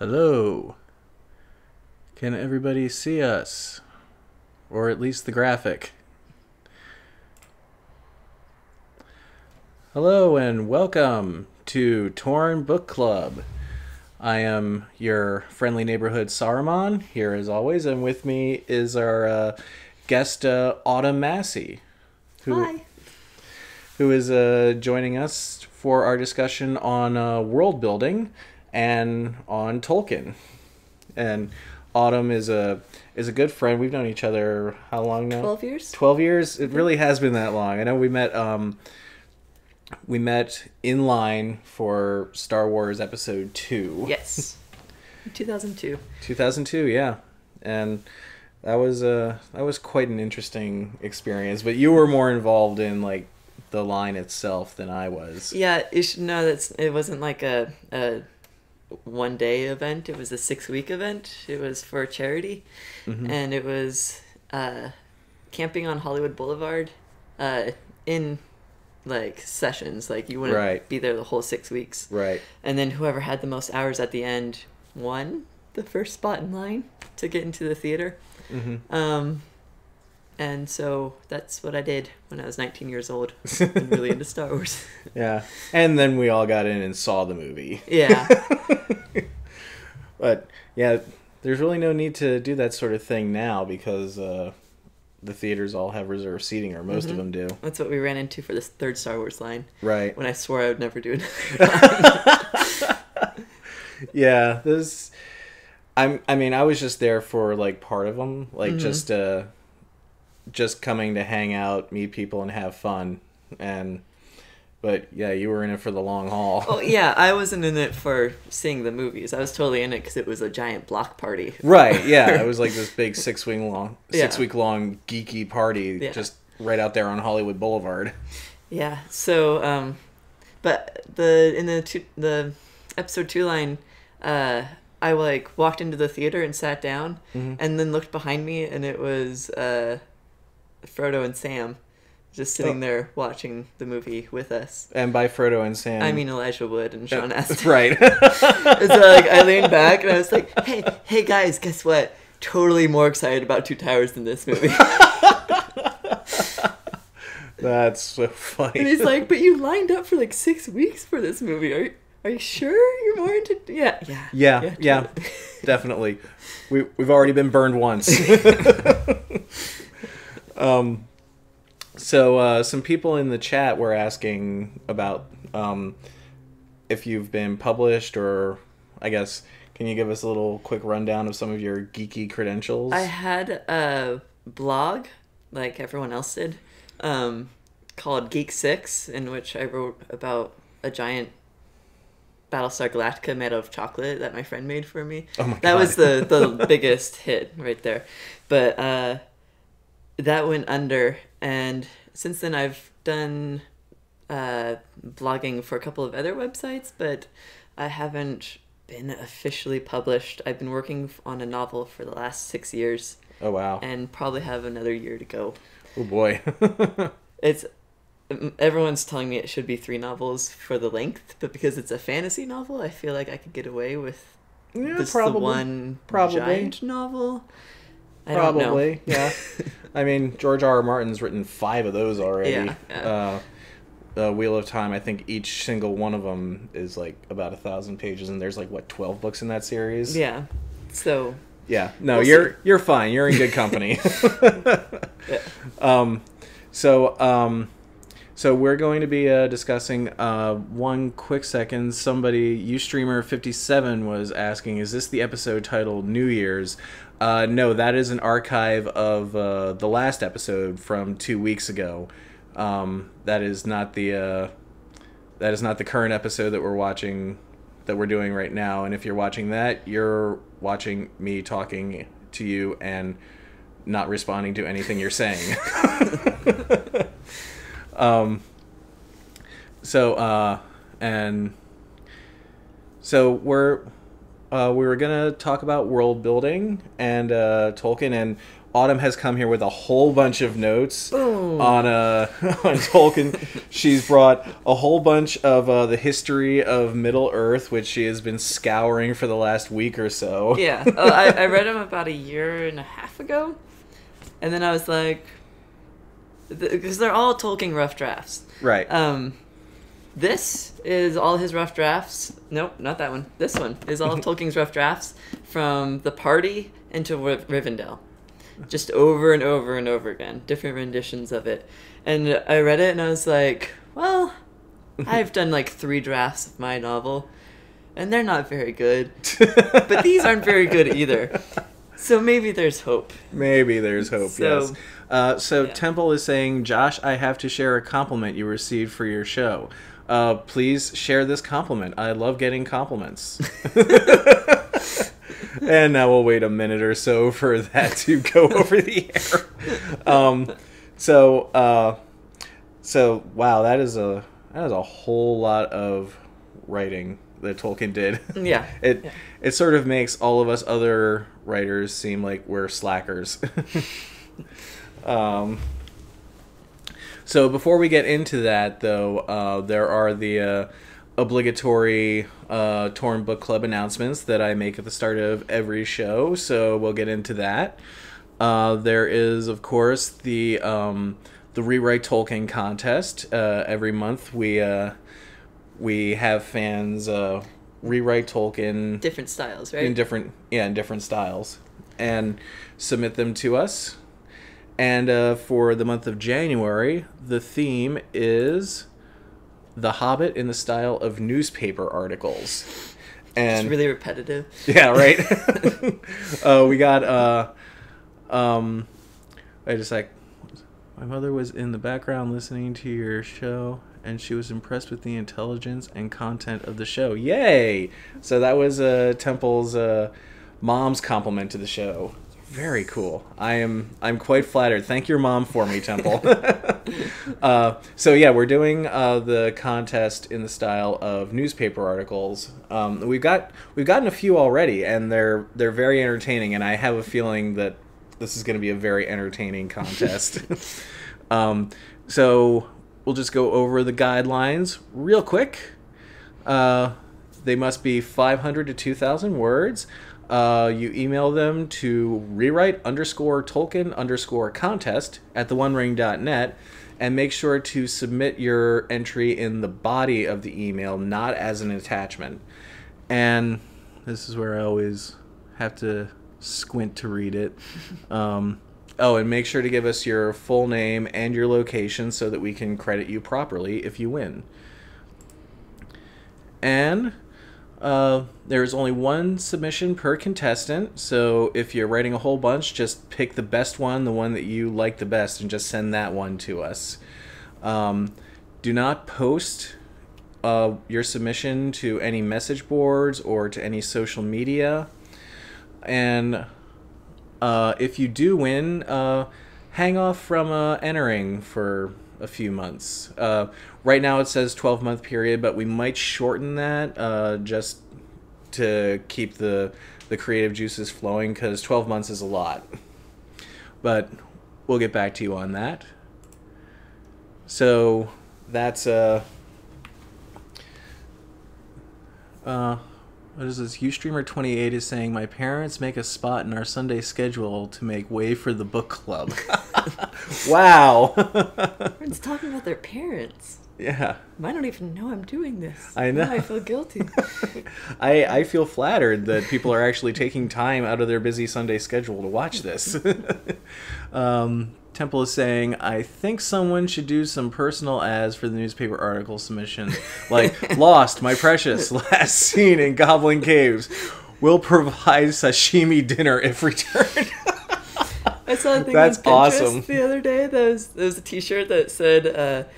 Hello. Can everybody see us? Or at least the graphic. Hello and welcome to Torn Book Club. I am your friendly neighborhood Saruman, here as always, and with me is our guest Autumn Massey, Hi. who is joining us for our discussion on world building and on Tolkien. And Autumn is a good friend. We've known each other how long now? 12 years? 12 years? It really has been that long. I know we met in line for Star Wars Episode 2. Yes. 2002. 2002, yeah. And that was quite an interesting experience, but you were more involved in like the line itself than I was. Yeah, you should know that it wasn't like a one-day event. It was a 6-week event. It was for charity. Mm-hmm. And it was camping on Hollywood Boulevard in like sessions. Like you wouldn't be there the whole 6 weeks. Right. And then whoever had the most hours at the end won the first spot in line to get into the theater. Mm-hmm. And so that's what I did when I was 19 years old and really into Star Wars. Yeah. And then we all got in and saw the movie. Yeah. But yeah, there's really no need to do that sort of thing now because the theaters all have reserved seating, or most of them do. That's what we ran into for this third Star Wars line. Right. When I swore I would never do it. Yeah, I mean, I was just there for like part of them, like just coming to hang out, meet people, and have fun. But yeah, you were in it for the long haul. Oh yeah, I wasn't in it for seeing the movies. I was totally in it because it was a giant block party. Right. Yeah, it was like this big 6 week long geeky party, just right out there on Hollywood Boulevard. Yeah. So, but the episode 2 line, I like walked into the theater and sat down, and then looked behind me, and it was Frodo and Sam just sitting there watching the movie with us. And by Frodo and Sam, I mean Elijah Wood and Sean Astin. Right. So like I leaned back and I was like, hey guys, guess what? Totally more excited about Two Towers than this movie. That's so funny. And he's like, but you lined up for like 6 weeks for this movie. Are you sure you're more into? Yeah. Yeah, definitely. We've already been burned once. So some people in the chat were asking about if you've been published, or I guess, can you give us a little quick rundown of some of your geeky credentials? I had a blog, like everyone else did, called Geek 6, in which I wrote about a giant Battlestar Galactica made of chocolate that my friend made for me. Oh my God. That was the biggest hit right there. But that went under, and since then I've done blogging for a couple of other websites, but I haven't been officially published. I've been working on a novel for the last 6 years. Oh wow. And probably have another year to go. Oh boy. Everyone's telling me it should be 3 novels for the length, but because it's a fantasy novel, I feel like I could get away with the one giant novel. I don't know. Yeah. I mean, George R.R. Martin's written 5 of those already. Yeah. Wheel of Time, I think each single one of them is like about 1,000 pages, and there's like 12 books in that series. Yeah. So. Yeah. No, you're fine. You're in good company. Yeah. So we're going to be discussing one quick second. Somebody, Ustreamer57, was asking, is this the episode titled New Year's? No, that is an archive of the last episode from 2 weeks ago. That is not the current episode that we're doing right now. And if you're watching that, you're watching me talking to you and not responding to anything you're saying. So We were gonna talk about world building and Tolkien, and Autumn has come here with a whole bunch of notes on on Tolkien. She's brought a whole bunch of the history of Middle Earth, which she has been scouring for the last week or so. Yeah. I read them about a year and a half ago, and then I was like, because they're all Tolkien rough drafts. Right. This is all his rough drafts. Nope, not that one. This one is all Tolkien's rough drafts from The Party into Rivendell. Just over and over and over again. Different renditions of it. And I read it and I was like, well, I've done like 3 drafts of my novel, and they're not very good. But these aren't very good either. So maybe there's hope. Maybe there's hope, So, yes. Temple is saying, Josh, I have to share a compliment you received for your show. Please share this compliment. I love getting compliments. And now we'll wait a minute or so for that to go over the air. So wow, that is a whole lot of writing that Tolkien did. Yeah. It sort of makes all of us other writers seem like we're slackers. So before we get into that, though, there are the obligatory Torn Book Club announcements that I make at the start of every show, so we'll get into that. There is, of course, the Rewrite Tolkien contest. Every month we have fans rewrite Tolkien different styles, right? in different styles, and submit them to us. And for the month of January, the theme is The Hobbit in the style of newspaper articles. And it's really repetitive. Yeah, right. We got I just like, my mother was in the background listening to your show, and she was impressed with the intelligence and content of the show. Yay! So that was Temple's mom's compliment to the show. Very cool. I'm quite flattered. Thank your mom for me, Temple. So yeah, we're doing the contest in the style of newspaper articles. We've gotten a few already, and they're very entertaining. And I have a feeling that this is going to be a very entertaining contest. So we'll just go over the guidelines real quick. They must be 500 to 2,000 words. You email them to rewrite_Tolkien_contest@theonering.net, and make sure to submit your entry in the body of the email, not as an attachment. And this is where I always have to squint to read it. And make sure to give us your full name and your location so that we can credit you properly if you win. And there's only one submission per contestant, so if you're writing a whole bunch, just pick the best one, the one that you like the best, and just send that one to us. Do not post your submission to any message boards or to any social media. And if you do win, hang off from entering for a few months. Right now it says 12-month period, but we might shorten that just to keep the creative juices flowing, because 12 months is a lot. But we'll get back to you on that. So that's what is this? Ustreamer28 is saying, my parents make a spot in our Sunday schedule to make way for the book club. Wow. Everyone's talking about their parents. Yeah. I don't even know I'm doing this. I know. Now I feel guilty. I feel flattered that people are actually taking time out of their busy Sunday schedule to watch this. Temple is saying, I think someone should do some personal ads for the newspaper article submission. Like, Lost, My Precious, last seen in Goblin Caves. Will provide sashimi dinner if returned. I saw a thing That's on Pinterest awesome. the other day. There was a t-shirt that said,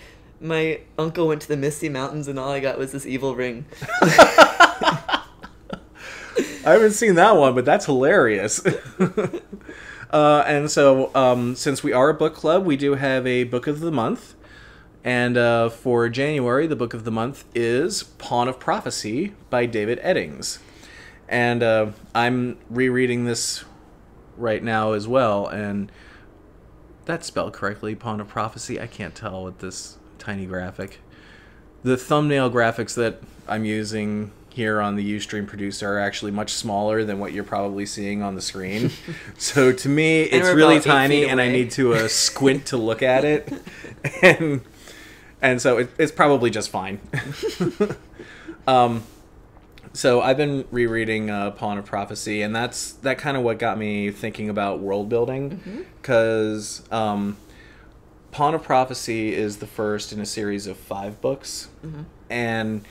my uncle went to the Misty Mountains and all I got was this evil ring. I haven't seen that one, but that's hilarious. And so, since we are a book club, we do have a book of the month. And for January, the book of the month is Pawn of Prophecy by David Eddings. And I'm rereading this right now as well, and that's spelled correctly, Pawn of Prophecy. I can't tell with this tiny graphic. The thumbnail graphics that I'm using here on the Ustream producer are actually much smaller than what you're probably seeing on the screen. So to me, it's really tiny, and I need to squint to look at it. And so it's probably just fine. So I've been rereading Pawn of Prophecy, and that kind of what got me thinking about world building, because Pawn of Prophecy is the first in a series of 5 books, and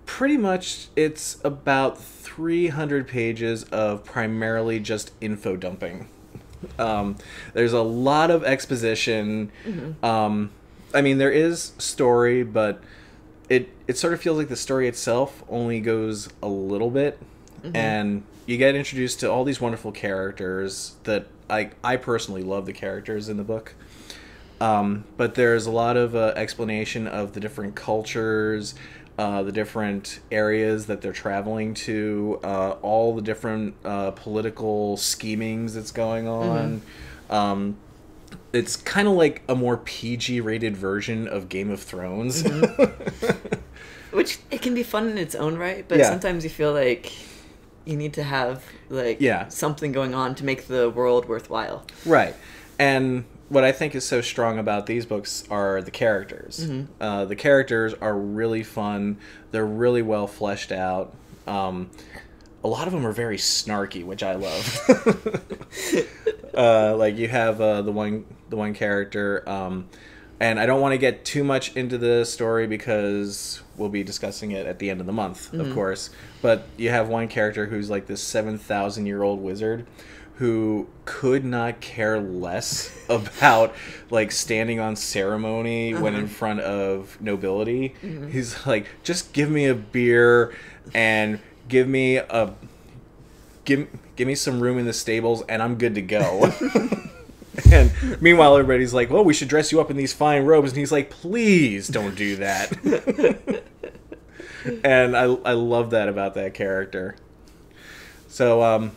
pretty much it's about 300 pages of primarily just info dumping. There's a lot of exposition. I mean, there is story, but it sort of feels like the story itself only goes a little bit, and you get introduced to all these wonderful characters that I personally love the characters in the book. But there's a lot of explanation of the different cultures, the different areas that they're traveling to, all the different political schemings that's going on. It's kind of like a more PG-rated version of Game of Thrones. Which, it can be fun in its own right, but sometimes you feel like you need to have something going on to make the world worthwhile. Right. And what I think is so strong about these books are the characters. The characters are really fun. They're really well fleshed out. A lot of them are very snarky, which I love. Like you have the one character, and I don't want to get too much into the story because we'll be discussing it at the end of the month, of course. But you have one character who's like this 7,000-year-old wizard who could not care less about like standing on ceremony when in front of nobility. He's like, just give me a beer and give me some room in the stables and I'm good to go. And meanwhile everybody's like, well, we should dress you up in these fine robes, and he's like, please don't do that. And I love that about that character. So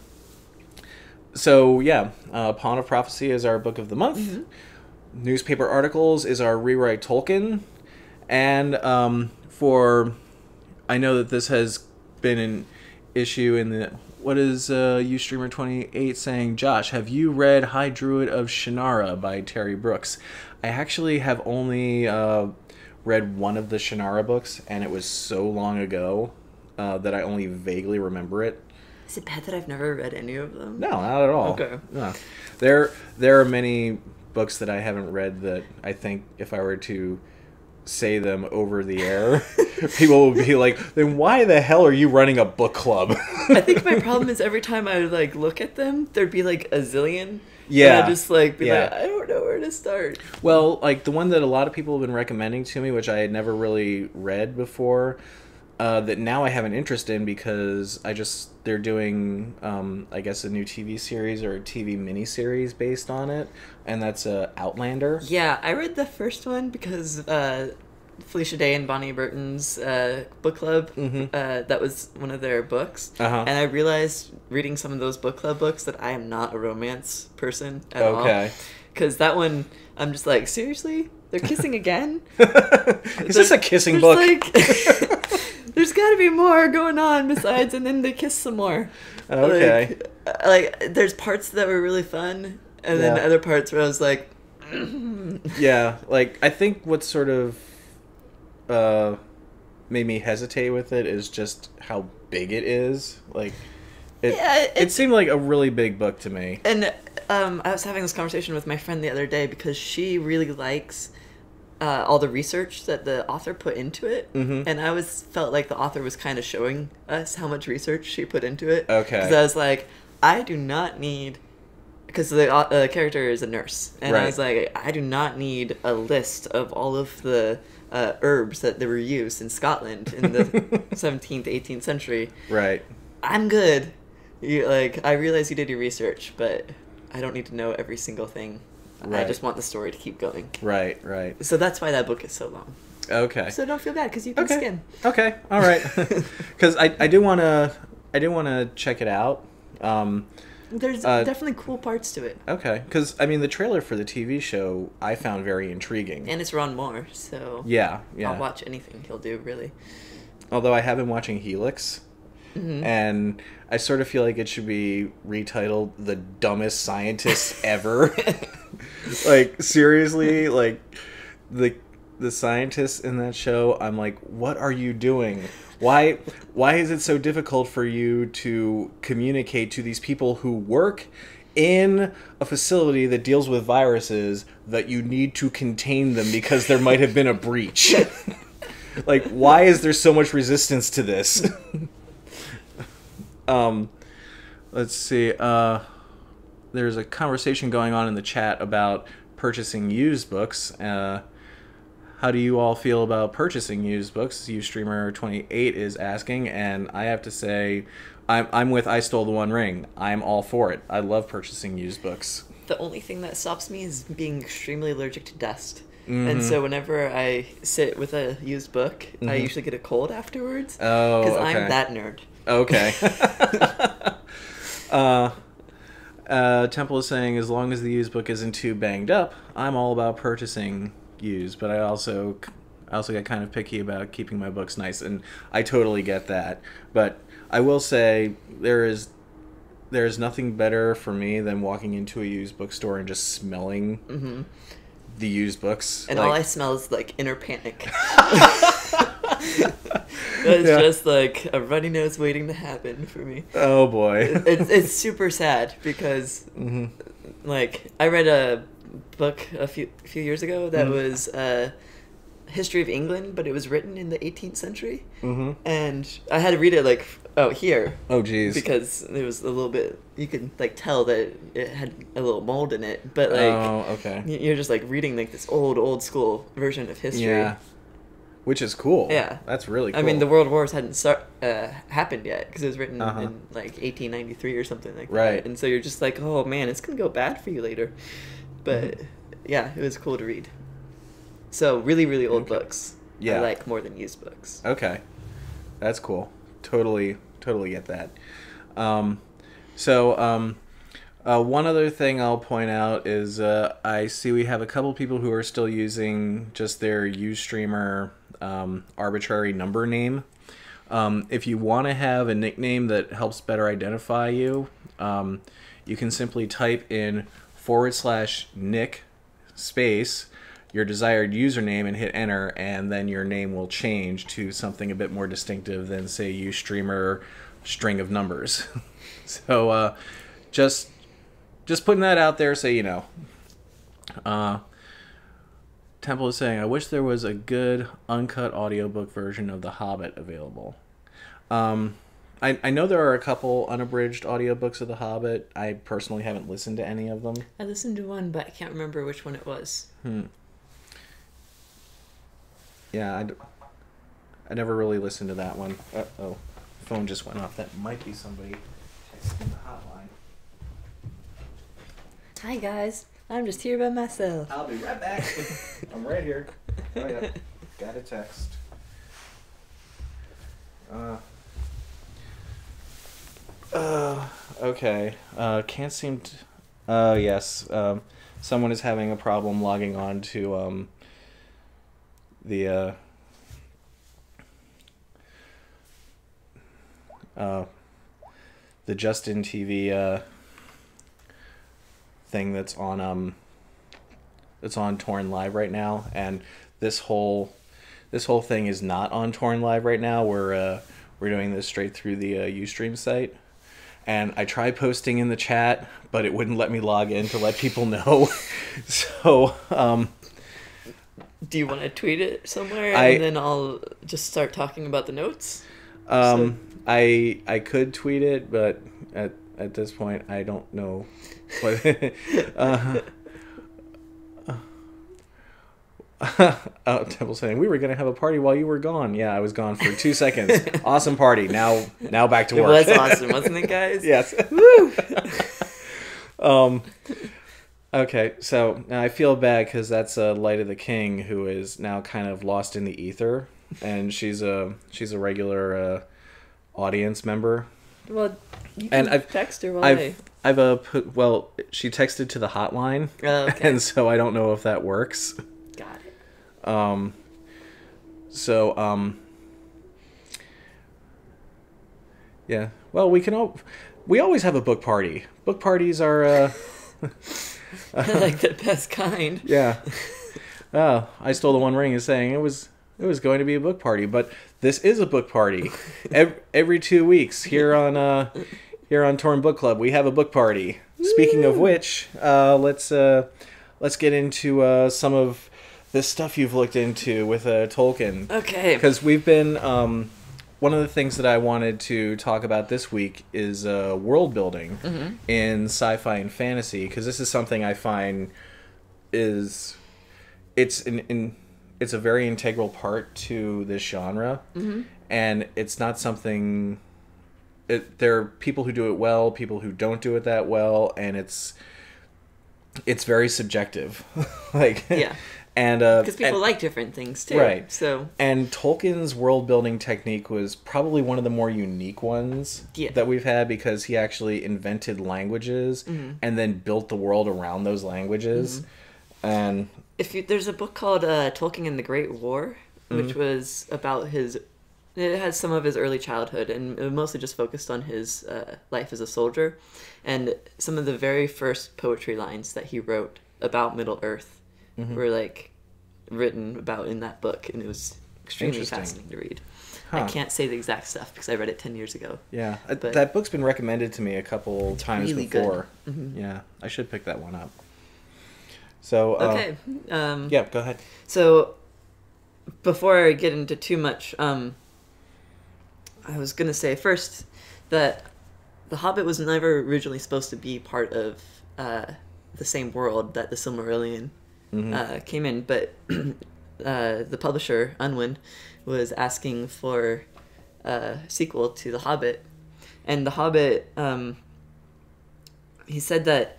Pawn of Prophecy is our book of the month. Newspaper Articles is our Rewrite Tolkien. And I know that this has been an issue in the... What is Ustreamer28 saying? Josh, have you read High Druid of Shannara by Terry Brooks? I actually have only read one of the Shannara books, and it was so long ago that I only vaguely remember it. Is it bad that I've never read any of them? No, not at all. Okay. No. There are many books that I haven't read that I think if I were to say them over the air, people would be like, then why the hell are you running a book club? I think my problem is every time I would like look at them, there'd be like a zillion. Yeah. And I'd just like be like, I don't know where to start. Well, like the one that a lot of people have been recommending to me, which I had never really read before, that now I have an interest in because they're doing, I guess, a new TV series or a TV miniseries based on it, and that's Outlander. Yeah, I read the first one because Felicia Day and Bonnie Burton's book club, that was one of their books, and I realized reading some of those book club books that I am not a romance person at all. Okay. Because that one, I'm just like, seriously? They're kissing again? Is this a kissing book? Like, there's got to be more going on besides, and then they kiss some more. Okay. Like there's parts that were really fun, and then other parts where I was like... Yeah, like, I think what sort of made me hesitate with it is just how big it is. Like, it seemed like a really big book to me. And I was having this conversation with my friend the other day because she really likes all the research that the author put into it, and I felt like the author was kind of showing us how much research she put into it. Okay. Because I was like, I do not need... Because the character is a nurse, and I was like, I do not need a list of all of the herbs that they were used in Scotland in the 17th, 18th century. Right. I'm good. I realize you did your research, but I don't need to know every single thing. Right. I just want the story to keep going. Right. So that's why that book is so long. Okay. So don't feel bad because you can skim. Okay. All right. Because I do want to check it out. There's definitely cool parts to it. Okay. Because I mean, the trailer for the TV show I found very intriguing. And it's Ron Moore, so yeah. I'll watch anything he'll do, really. Although I have been watching Helix, and I sort of feel like it should be retitled "The Dumbest Scientists Ever." Like seriously, like the scientists in that show, I'm like, what are you doing? Why is it so difficult for you to communicate to these people who work in a facility that deals with viruses that you need to contain them because there might have been a breach? Like, why is there so much resistance to this? Let's see. There's a conversation going on in the chat about purchasing used books. How do you all feel about purchasing used books? Ustreamer28 is asking, and I have to say, I'm with I Stole the One Ring. I'm all for it. I love purchasing used books. The only thing that stops me is being extremely allergic to dust. And so whenever I sit with a used book, I usually get a cold afterwards. Oh, okay. Because I'm that nerd. Okay. Temple is saying, as long as the used book isn't too banged up, I'm all about purchasing used, but I also get kind of picky about keeping my books nice, and I totally get that. But I will say there's nothing better for me than walking into a used bookstore and just smelling the used books. And all I smell is like inner panic. It's just like a runny nose waiting to happen for me. Oh boy. It's super sad because like I read a book a few years ago that was history of England, but it was written in the 18th century, and I had to read it like here. Oh geez. Because it was a little bit, you could like tell that it had a little mold in it, but like you're just like reading like this old school version of history. Yeah. Which is cool. Yeah. That's really cool. I mean, the World Wars hadn't happened yet because it was written in like 1893 or something like that. Right. And so you're just like, oh man, it's going to go bad for you later. But yeah, it was cool to read. So really, really old books. I like more than used books. Okay. That's cool. Totally get that. One other thing I'll point out is I see we have a couple people who are still using just their Ustreamer arbitrary number name. If you want to have a nickname that helps better identify you, you can simply type in /Nick space your desired username and hit enter, and then your name will change to something a bit more distinctive than, say, Ustreamer string of numbers. So just putting that out there so you know. Temple is saying, I wish there was a good uncut audiobook version of The Hobbit available. I know there are a couple unabridged audiobooks of The Hobbit. I personally haven't listened to any of them. I listened to one, but I can't remember which one it was. Yeah, I never really listened to that one. Uh-oh. Phone just went off. That might be somebody texting the hotline. Hi, guys. I'm just here by myself. I'll be right back. I'm right here. Oh, yeah. Got a text. Okay. Can't seem to... yes. Someone is having a problem logging on to the Justin TV thing that's on Torn Live right now, and this whole thing is not on Torn Live right now. We're doing this straight through the Ustream site, and I tried posting in the chat, but it wouldn't let me log in to let people know. So do you want to tweet it somewhere, and then I'll just start talking about the notes? I could tweet it, but at this point I don't know what. Temple saying we were gonna have a party while you were gone. Yeah, I was gone for 2 seconds. Awesome party. Now back to work. It was awesome, wasn't it, guys? Yes. Woo! Okay, so now I feel bad because that's Light of the King, who is now kind of lost in the ether, and she's a regular audience member. Well, you And can text her while well, she texted to the hotline, Oh, okay. and so I don't know if that works. Got it. So yeah. Well, we always have a book party. Book parties are Like the best kind. yeah. Oh, I Stole the One Ring is saying it was going to be a book party, but this is a book party. Every 2 weeks here on Torn Book Club, we have a book party. Speaking of which, let's get into some of this stuff you've looked into with Tolkien. Okay. Because we've been one of the things that I wanted to talk about this week is world building in sci-fi and fantasy, because this is something I find it's a very integral part to this genre, and it's not something. There are people who do it well, people who don't do it that well, and it's very subjective, like Yeah. and Because people like different things too. right. So And Tolkien's world building technique was probably one of the more unique ones that we've had, because he actually invented languages and then built the world around those languages. And there's a book called Tolkien and the Great War, which was about it has some of his early childhood, and it mostly just focused on his life as a soldier, and some of the very first poetry lines that he wrote about Middle Earth were like written about in that book, and it was extremely fascinating to read. I can't say the exact stuff because I read it 10 years ago. Yeah, but that book's been recommended to me a couple times really before. good. Yeah, I should pick that one up. So Okay. yeah, go ahead. So before I get into too much, I was gonna say first that The Hobbit was never originally supposed to be part of the same world that the Silmarillion came in, but the publisher Unwin was asking for a sequel to The Hobbit, and The Hobbit, he said that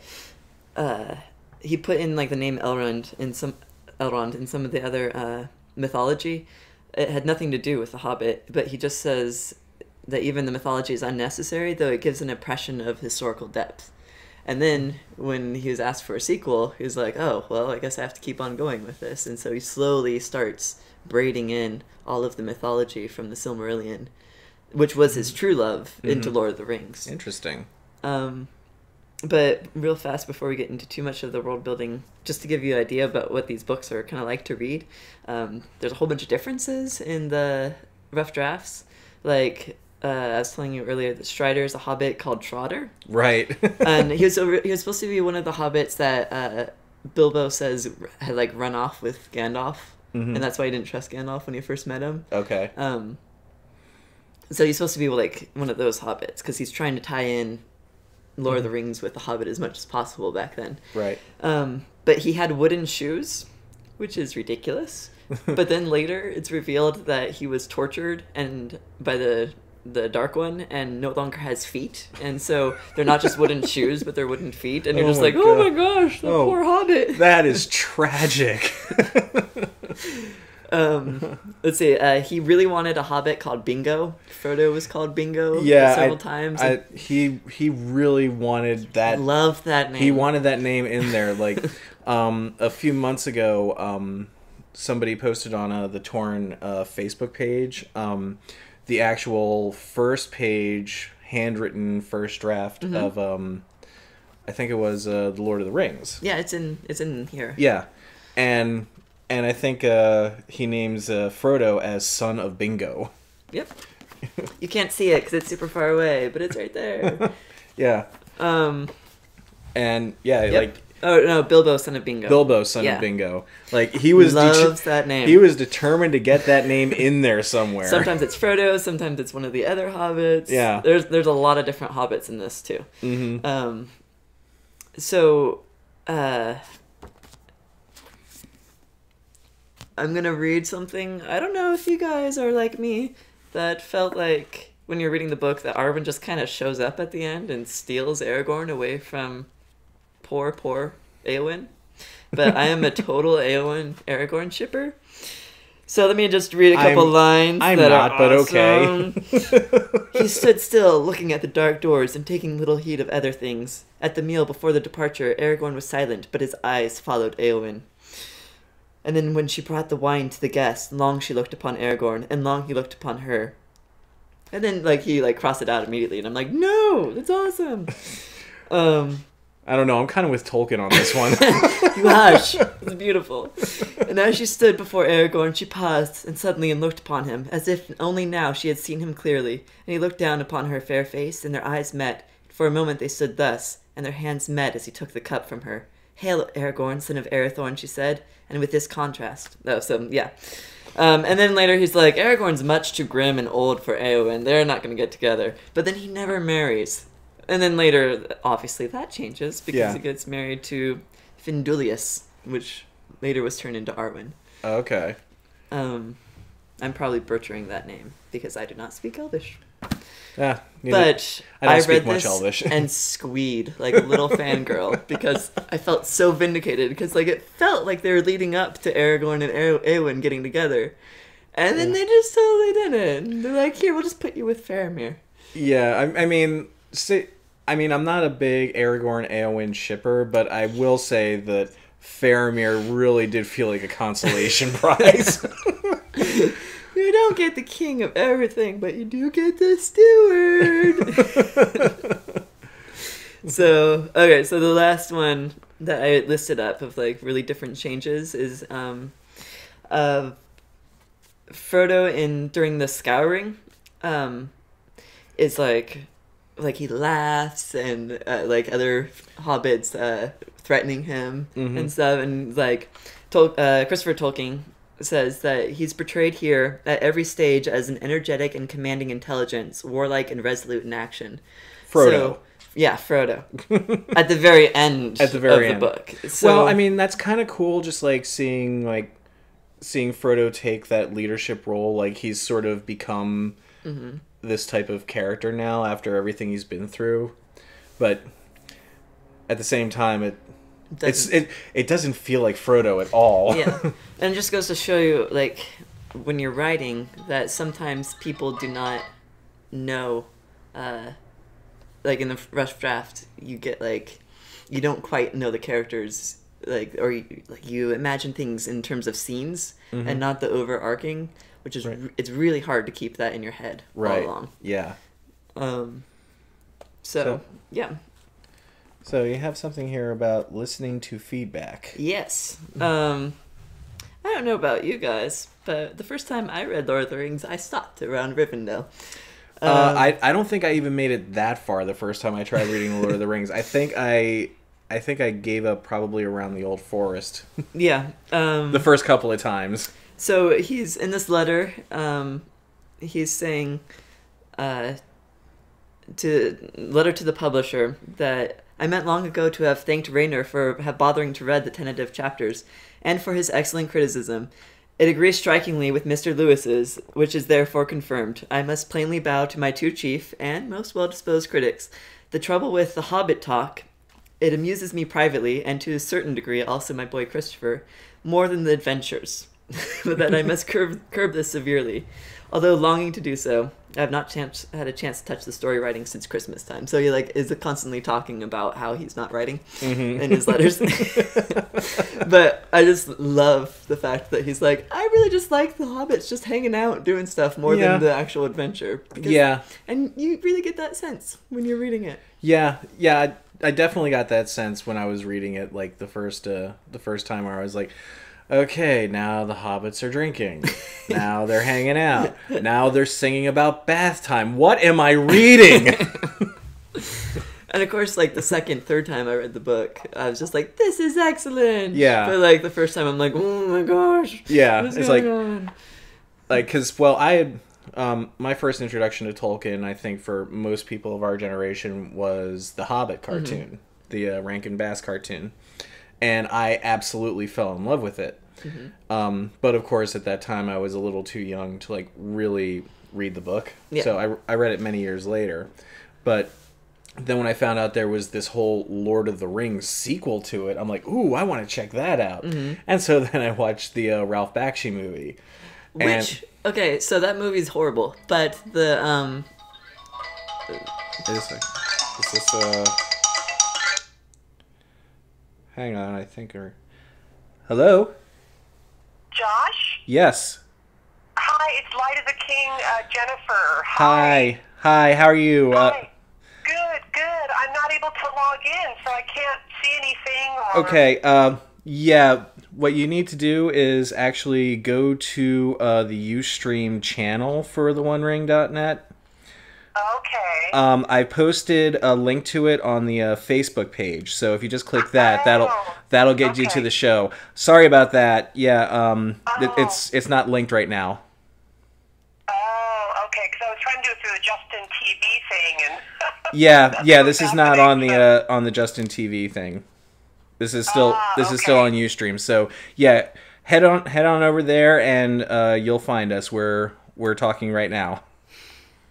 he put in like the name Elrond in some of the other mythology. It had nothing to do with The Hobbit, but he just says that even the mythology is unnecessary, though it gives an impression of historical depth. And then when he was asked for a sequel, he was like, oh, well, I guess I have to keep on going with this. And so he slowly starts braiding in all of the mythology from the Silmarillion, which was his true love, into Lord of the Rings. Interesting. But real fast, before we get into too much of the world building, just to give you an idea about what these books are kind of like to read, there's a whole bunch of differences in the rough drafts. Like, I was telling you earlier that Strider's a hobbit called Trotter. Right. And he was supposed to be one of the hobbits that Bilbo says had like run off with Gandalf. And that's why he didn't trust Gandalf when he first met him. Okay. So he's supposed to be like one of those hobbits, because he's trying to tie in Lord of the Rings with The Hobbit as much as possible back then. Right. But he had wooden shoes, which is ridiculous. But then later it's revealed that he was tortured and by the Dark One and no longer has feet. And so they're not just wooden shoes, but they're wooden feet. And you're just like, oh my gosh, the poor hobbit. That is tragic. Let's see. He really wanted a hobbit called Bingo. Frodo was called Bingo several times. He really wanted that. Loved that name. He wanted that name in there. Like a few months ago, somebody posted on the Torn Facebook page the actual first page, handwritten first draft of I think it was The Lord of the Rings. Yeah, it's in here. Yeah, and I think he names Frodo as son of Bingo. Yep. You can't see it because it's super far away, but it's right there. Yeah. And yeah, yep. like. Oh no, Bilbo, son of Bingo. Bilbo, son of Bingo. Like he was loves that name. He was determined to get that name in there somewhere. Sometimes it's Frodo, sometimes it's one of the other hobbits. Yeah. There's a lot of different hobbits in this too. Mm-hmm. So I'm gonna read something. I don't know if you guys are like me, that felt like when you're reading the book that Arwen just kind of shows up at the end and steals Aragorn away from poor Éowyn, but I am a total Éowyn Aragorn shipper. So let me just read a couple lines. I'm that not, are but awesome. okay. He stood still, looking at the dark doors and taking little heed of other things. At the meal before the departure, Aragorn was silent, but his eyes followed Éowyn. And then when she brought the wine to the guest, long she looked upon Aragorn, and long he looked upon her. And then he crossed it out immediately, and I'm like, no, that's awesome. I don't know. I'm kind of with Tolkien on this one. You hush. It's beautiful. And as she stood before Aragorn, she paused and suddenly looked upon him, as if only now she had seen him clearly. And he looked down upon her fair face, and their eyes met. For a moment they stood thus, and their hands met as he took the cup from her. Hail, Aragorn, son of Arathorn, she said, and with this contrast. Oh, so, yeah. And then later he's like, Aragorn's much too grim and old for Éowyn. They're not going to get together. But then he never marries. And then later, obviously, that changes because he gets married to Findulius, which later was turned into Arwen. Okay. I'm probably butchering that name because I do not speak Elvish. Yeah, but I read much this Elvish. and squeed like a little fangirl because I felt so vindicated because it felt like they were leading up to Aragorn and Éowyn getting together, and then they just totally didn't. They're like, "Here, we'll just put you with Faramir." Yeah, I mean, I'm not a big Aragorn Éowyn shipper, but I will say that Faramir really did feel like a consolation prize. You don't get the king of everything, but you do get the steward. So the last one that I listed up of really different changes is Frodo during the Scouring is he laughs and other hobbits threatening him and stuff, and Christopher Tolkien says that he's portrayed here at every stage as an energetic and commanding intelligence, warlike and resolute in action. Frodo. So, yeah, Frodo. At the very end of the book. So, well, I mean, that's kind of cool, just seeing Frodo take that leadership role. He's sort of become this type of character now after everything he's been through. But at the same time, it doesn't feel like Frodo at all. Yeah. And it just goes to show you, when you're writing, that sometimes people do not know, in the rough draft, you get, you don't quite know the characters, or you imagine things in terms of scenes and not the overarching, which is, it's really hard to keep that in your head all along. Yeah. So, yeah. So you have something here about listening to feedback. Yes. I don't know about you guys, but the first time I read Lord of the Rings, I stopped around Rivendell. I don't think I even made it that far the first time I tried reading Lord of the Rings. I think I gave up probably around the Old Forest. Yeah. The first couple of times. So he's in this letter. He's saying, letter to the publisher that I meant long ago to have thanked Rayner for bothering to read the tentative chapters, and for his excellent criticism. It agrees strikingly with Mr. Lewis's, which is therefore confirmed. I must plainly bow to my two chief and most well-disposed critics. The trouble with the Hobbit talk, it amuses me privately, and to a certain degree also my boy Christopher, more than the adventures. But that I must curb this severely. Although longing to do so, I have not had a chance to touch the story writing since Christmas time. So he is constantly talking about how he's not writing in his letters. But I just love the fact that he's like, I really just like the hobbits just hanging out doing stuff more than the actual adventure. And you really get that sense when you're reading it. Yeah, I definitely got that sense when I was reading it, the first time, where I was like, okay, now the hobbits are drinking. Now they're hanging out. Now they're singing about bath time. What am I reading? And of course, the second, third time I read the book, I was just like, this is excellent. Yeah. But the first time I'm like, oh my gosh. Yeah. What's it's going on? Because, I had, my first introduction to Tolkien, I think for most people of our generation, was the Hobbit cartoon, the Rankin Bass cartoon. And I absolutely fell in love with it. But of course, at that time, I was a little too young to really read the book. Yeah. So I read it many years later. But then when I found out there was this whole Lord of the Rings sequel to it, I'm like, ooh, I want to check that out. And so then I watched the Ralph Bakshi movie. Which, okay, so that movie's horrible, but the, Is this, hang on, I think, hello? Josh? Yes. Hi, it's Light of the King, Jennifer. Hi, how are you? Hi. Good. I'm not able to log in, so I can't see anything. Okay, yeah, what you need to do is actually go to the Ustream channel for theonering.net. Okay. I posted a link to it on the Facebook page, so if you just click that, that'll get you to the show. Sorry about that. Yeah, it's not linked right now. Oh, okay, because I was trying to do it through the Justin TV thing, and yeah, this is not on the Justin TV thing. This is still still on Ustream. So yeah, head on over there, and you'll find us. We're talking right now.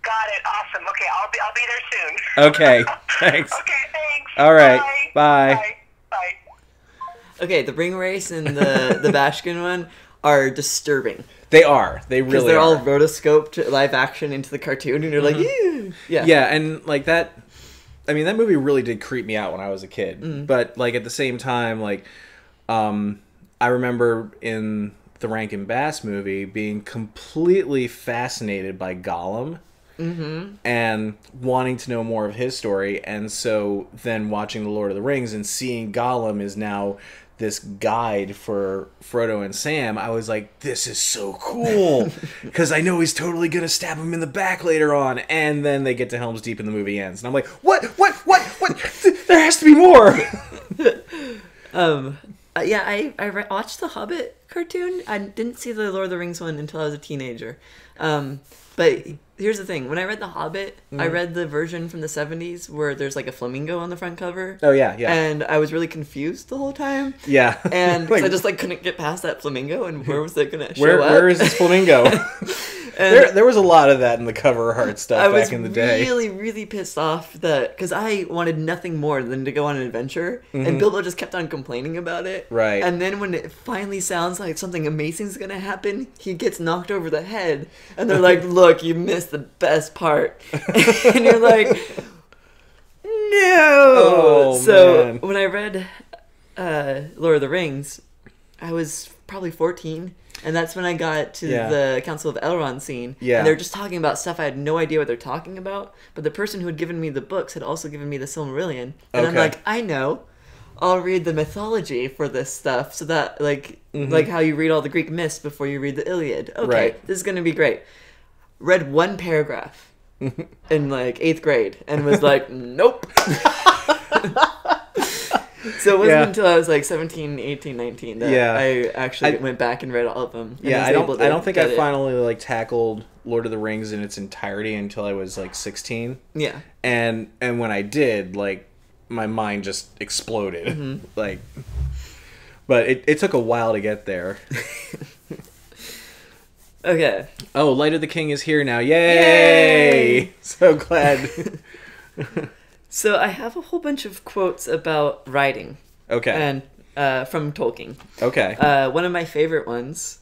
Got it. Awesome. Okay, I'll be there soon. Okay, thanks. Okay, thanks. All right, Bye. okay, the ring race and the Bashkin one are disturbing. They are. They really are. Because they're all rotoscoped live action into the cartoon, and you're like, ew. Yeah, and like that. I mean, that movie really did creep me out when I was a kid. But like at the same time, like, I remember in the Rankin Bass movie being completely fascinated by Gollum. And wanting to know more of his story, and so then watching The Lord of the Rings and seeing Gollum is now this guide for Frodo and Sam, I was like, this is so cool, because I know he's totally gonna stab him in the back later on, and then they get to Helm's Deep and the movie ends, and I'm like, what? There has to be more. Yeah, I watched the Hobbit cartoon. I didn't see the Lord of the Rings one until I was a teenager. But here's the thing. When I read The Hobbit, I read the version from the 70s where there's like a flamingo on the front cover. Oh, yeah. And I was really confused the whole time. Yeah. And I just like couldn't get past that flamingo, and where was it going to show up? Where is this flamingo? There was a lot of that in the cover art stuff back in the day. I was really, really pissed off because I wanted nothing more than to go on an adventure, and Bilbo just kept on complaining about it. Right. And then when it finally sounds like something amazing is going to happen, he gets knocked over the head, and they're like, look, you missed the best part. And you're like, no! Oh, so man. when I read Lord of the Rings, I was probably 14. And that's when I got to the Council of Elrond scene. Yeah. And they were just talking about stuff I had no idea what they're talking about. But the person who had given me the books had also given me the Silmarillion. And I'm like, I know. I'll read the mythology for this stuff. So that, like how you read all the Greek myths before you read the Iliad. Okay, this is going to be great. Read one paragraph in, like, 8th grade. And was like, nope. So it wasn't until I was like 17, 18, 19 that I actually went back and read all of them. Yeah, I don't think I finally like tackled Lord of the Rings in its entirety until I was like 16. Yeah. And when I did, like, my mind just exploded. Like, but it took a while to get there. Okay. Oh, Light of the King is here now. Yay! So glad. So I have a whole bunch of quotes about writing. Okay. And from Tolkien. Okay. One of my favorite ones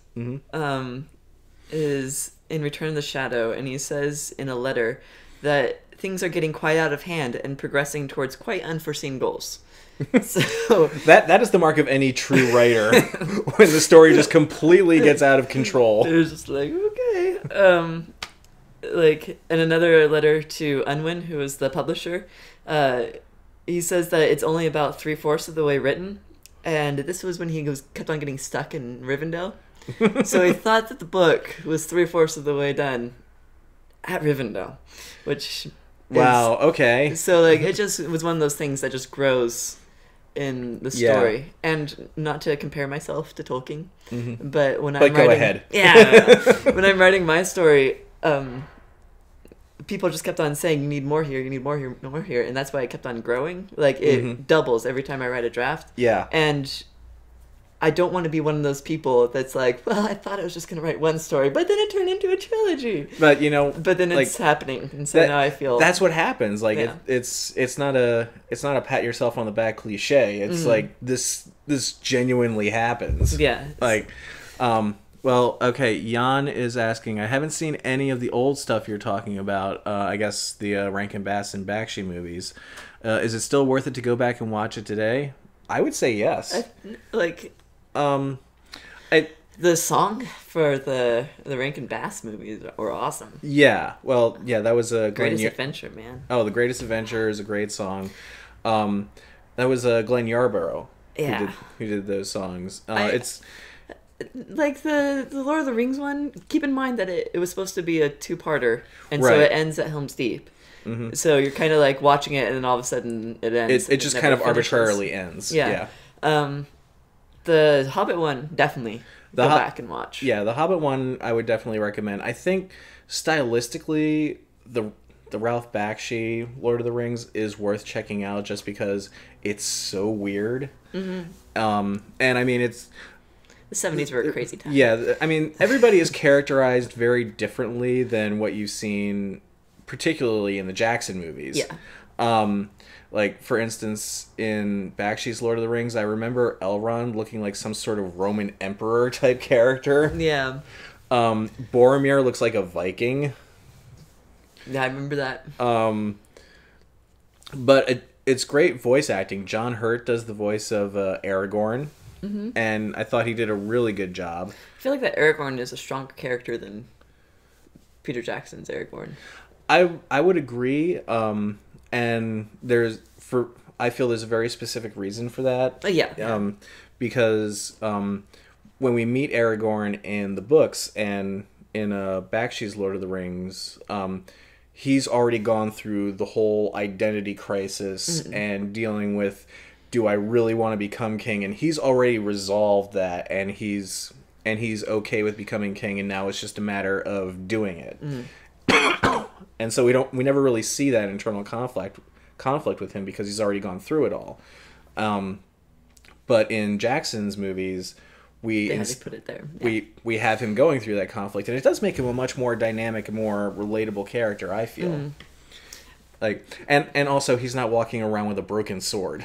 is in Return of the Shadow, and he says in a letter that things are getting quite out of hand and progressing towards quite unforeseen goals. So that is the mark of any true writer, when the story just completely gets out of control. It was just like, okay. Like, in another letter to Unwin, who is the publisher, he says that it's only about 3/4 of the way written, and this was when he kept on getting stuck in Rivendell. So he thought that the book was 3/4 of the way done at Rivendell, which wow, okay. So like it just was one of those things that just grows in the story, and not to compare myself to Tolkien, but when I'm writing, go ahead. When I'm writing my story, people just kept on saying, you need more here, you need more here, more here, and that's why it kept on growing. Like, it doubles every time I write a draft. Yeah. And I don't want to be one of those people that's like, well, I thought I was just going to write one story, but then it turned into a trilogy. But you know, but then it's happening, and so now I feel that's what happens. Like Yeah. it's not a pat yourself on the back cliche. It's like this genuinely happens. Yeah. Like, well, okay. Jan is asking. I haven't seen any of the old stuff you're talking about. I guess the Rankin Bass and Bakshi movies. Is it still worth it to go back and watch it today? I would say yes. The song for the Rankin Bass movies were awesome. Yeah. Well, yeah, that was a Greatest Adventure, man. Oh, The Greatest Adventure is a great song. That was Glenn Yarborough. Yeah. Who did those songs? It's like the Lord of the Rings one. Keep in mind that it was supposed to be a two-parter, and so Right. it ends at Helm's Deep. Mm-hmm. So you're kind of like watching it, and then all of a sudden it ends. It just never kind of finishes. arbitrarily ends. Yeah. The Hobbit one, definitely go back and watch. Yeah, the Hobbit one I would definitely recommend. I think stylistically the Ralph Bakshi Lord of the Rings is worth checking out just because it's so weird. Mm-hmm. And I mean it's The 70s were a crazy time. Yeah, I mean everybody is characterized very differently than what you've seen, particularly in the Jackson movies. Yeah. Like, for instance, in Bakshi's Lord of the Rings, I remember Elrond looking like some sort of Roman emperor type character. Yeah. Boromir looks like a Viking. Yeah, I remember that. But it's great voice acting. John Hurt does the voice of Aragorn, and I thought he did a really good job. I feel like that Aragorn is a stronger character than Peter Jackson's Aragorn. I would agree. And I feel there's a very specific reason for that. Yeah. Because when we meet Aragorn in the books and in Bakshi's Lord of the Rings, he's already gone through the whole identity crisis and dealing with, do I really want to become king? And he's already resolved that, and he's okay with becoming king, and now it's just a matter of doing it. And so we never really see that internal conflict with him because he's already gone through it all. But in Jackson's movies, They put it there. Yeah. we have him going through that conflict, and it does make him a much more dynamic, more relatable character, I feel. Like, and also he's not walking around with a broken sword,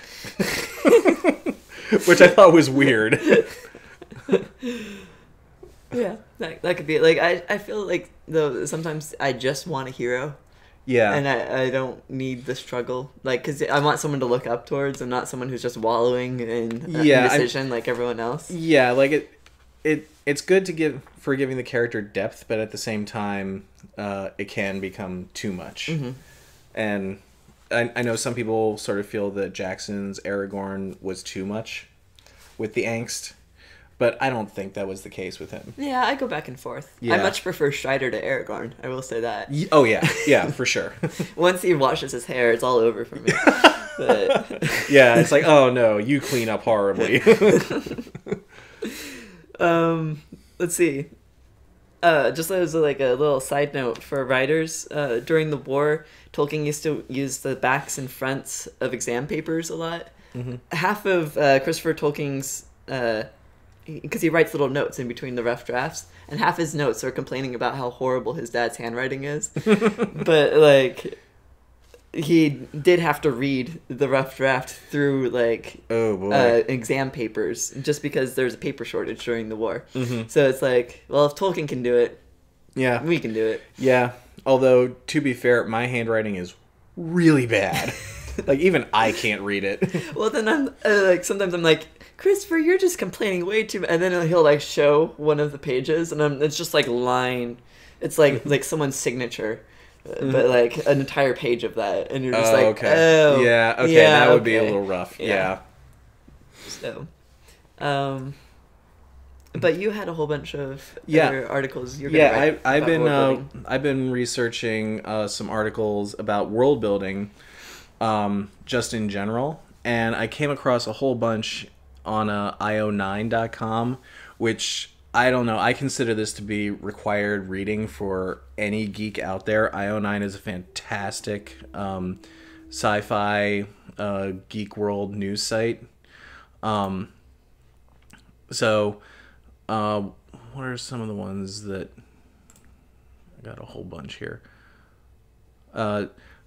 which I thought was weird. Yeah, that could be like I feel like though sometimes I just want a hero. Yeah, and I don't need the struggle, like, because I want someone to look up towards and not someone who's just wallowing in indecision like everyone else. Yeah, like it's good to giving the character depth, but at the same time, it can become too much. And I know some people sort of feel that Jackson's Aragorn was too much with the angst. But I don't think that was the case with him. Yeah, I go back and forth. Yeah. I much prefer Strider to Aragorn. I will say that. Oh, yeah, for sure. Once he washes his hair, it's all over for me. But... Yeah, it's like, oh no, you clean up horribly. Let's see. Just as like a little side note for writers, during the war, Tolkien used to use the backs and fronts of exam papers a lot. Half of Christopher Tolkien's... because he writes little notes in between the rough drafts, and half his notes are complaining about how horrible his dad's handwriting is. But like, he did have to read the rough draft through like exam papers just because there's a paper shortage during the war. So it's like, well, if Tolkien can do it, yeah, we can do it. Yeah, although to be fair, my handwriting is really bad. Like even I can't read it. Well, then I'm like, sometimes I'm like, Christopher, you're just complaining way too much. And then he'll like show one of the pages, and it's just like line. It's like someone's signature, but like an entire page of that, and you're just like, okay. Oh, yeah, okay, yeah, that would be a little rough. Yeah. So, but you had a whole bunch of other articles. You're gonna write I've about world building. I've been researching some articles about world building, just in general, and I came across a whole bunch on io9.com, which I don't know. I consider this to be required reading for any geek out there. io9 is a fantastic sci-fi geek world news site. So, what are some of the ones that... I got a whole bunch here.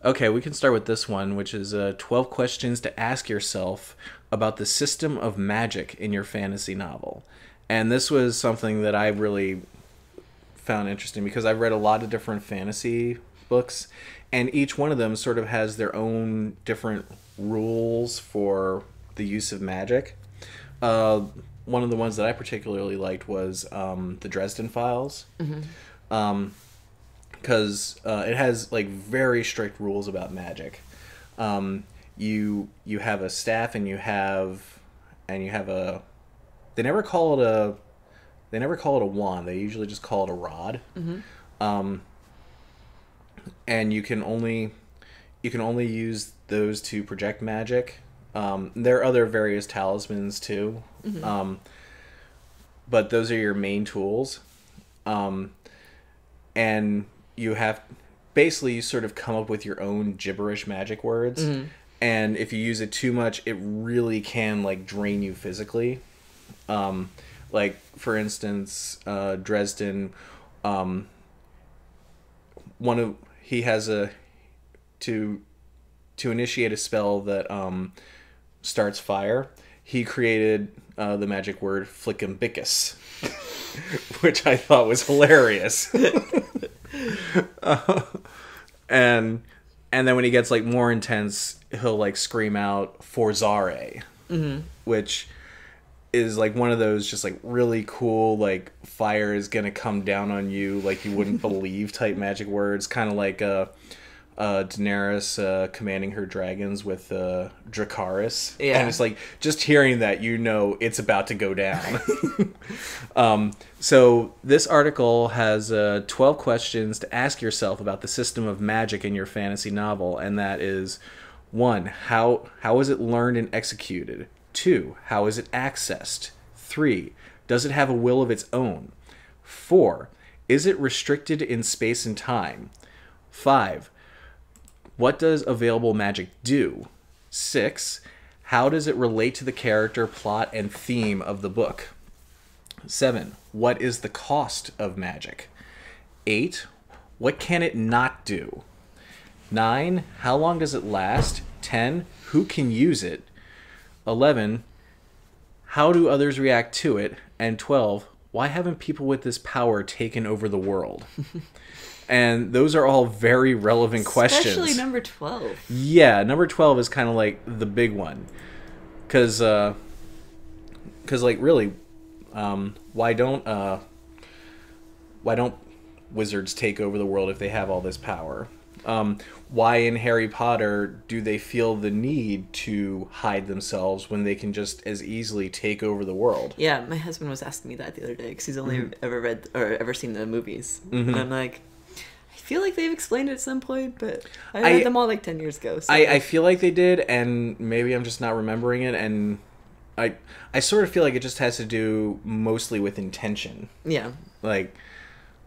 Okay, we can start with this one, which is 12 questions to ask yourself about the system of magic in your fantasy novel. And this was something that I really found interesting because I've read a lot of different fantasy books, and each one of them sort of has their own different rules for the use of magic. One of the ones that I particularly liked was the Dresden Files. Mm-hmm. Because it has like very strict rules about magic. You have a staff and you have a... They never call it a wand. They usually just call it a rod. Mm-hmm. And you can only use those to project magic. There are other various talismans too. Mm-hmm. But those are your main tools. And you sort of come up with your own gibberish magic words. Mm-hmm. And if you use it too much, it really can like drain you physically. Like for instance, Dresden, he has to initiate a spell that starts fire. He created the magic word flickambicus, which I thought was hilarious. And then when he gets like more intense, he'll like scream out forzare, mm-hmm. which is like one of those just like really cool like fire is gonna come down on you like you wouldn't believe type magic words, kind of like Daenerys commanding her dragons with Dracarys. Yeah. And it's like just hearing that, you know, it's about to go down. So this article has 12 questions to ask yourself about the system of magic in your fantasy novel, and that is: 1, how is it learned and executed? 2, how is it accessed? 3, does it have a will of its own? 4, is it restricted in space and time? 5, what does available magic do? 6, how does it relate to the character, plot, and theme of the book? 7, what is the cost of magic? 8, what can it not do? 9, how long does it last? 10, who can use it? 11, how do others react to it? And 12, why haven't people with this power taken over the world? And those are all very relevant questions. Especially number 12. Yeah, number 12 is kind of like the big one. Because like, really, why don't wizards take over the world if they have all this power? Why in Harry Potter do they feel the need to hide themselves when they can just as easily take over the world? Yeah, my husband was asking me that the other day because he's only ever seen the movies. Mm-hmm. And I'm like, I feel like they've explained it at some point, but I read them all like 10 years ago. So. I feel like they did, and maybe I'm just not remembering it, and I sort of feel like it just has to do mostly with intention. Yeah. Like,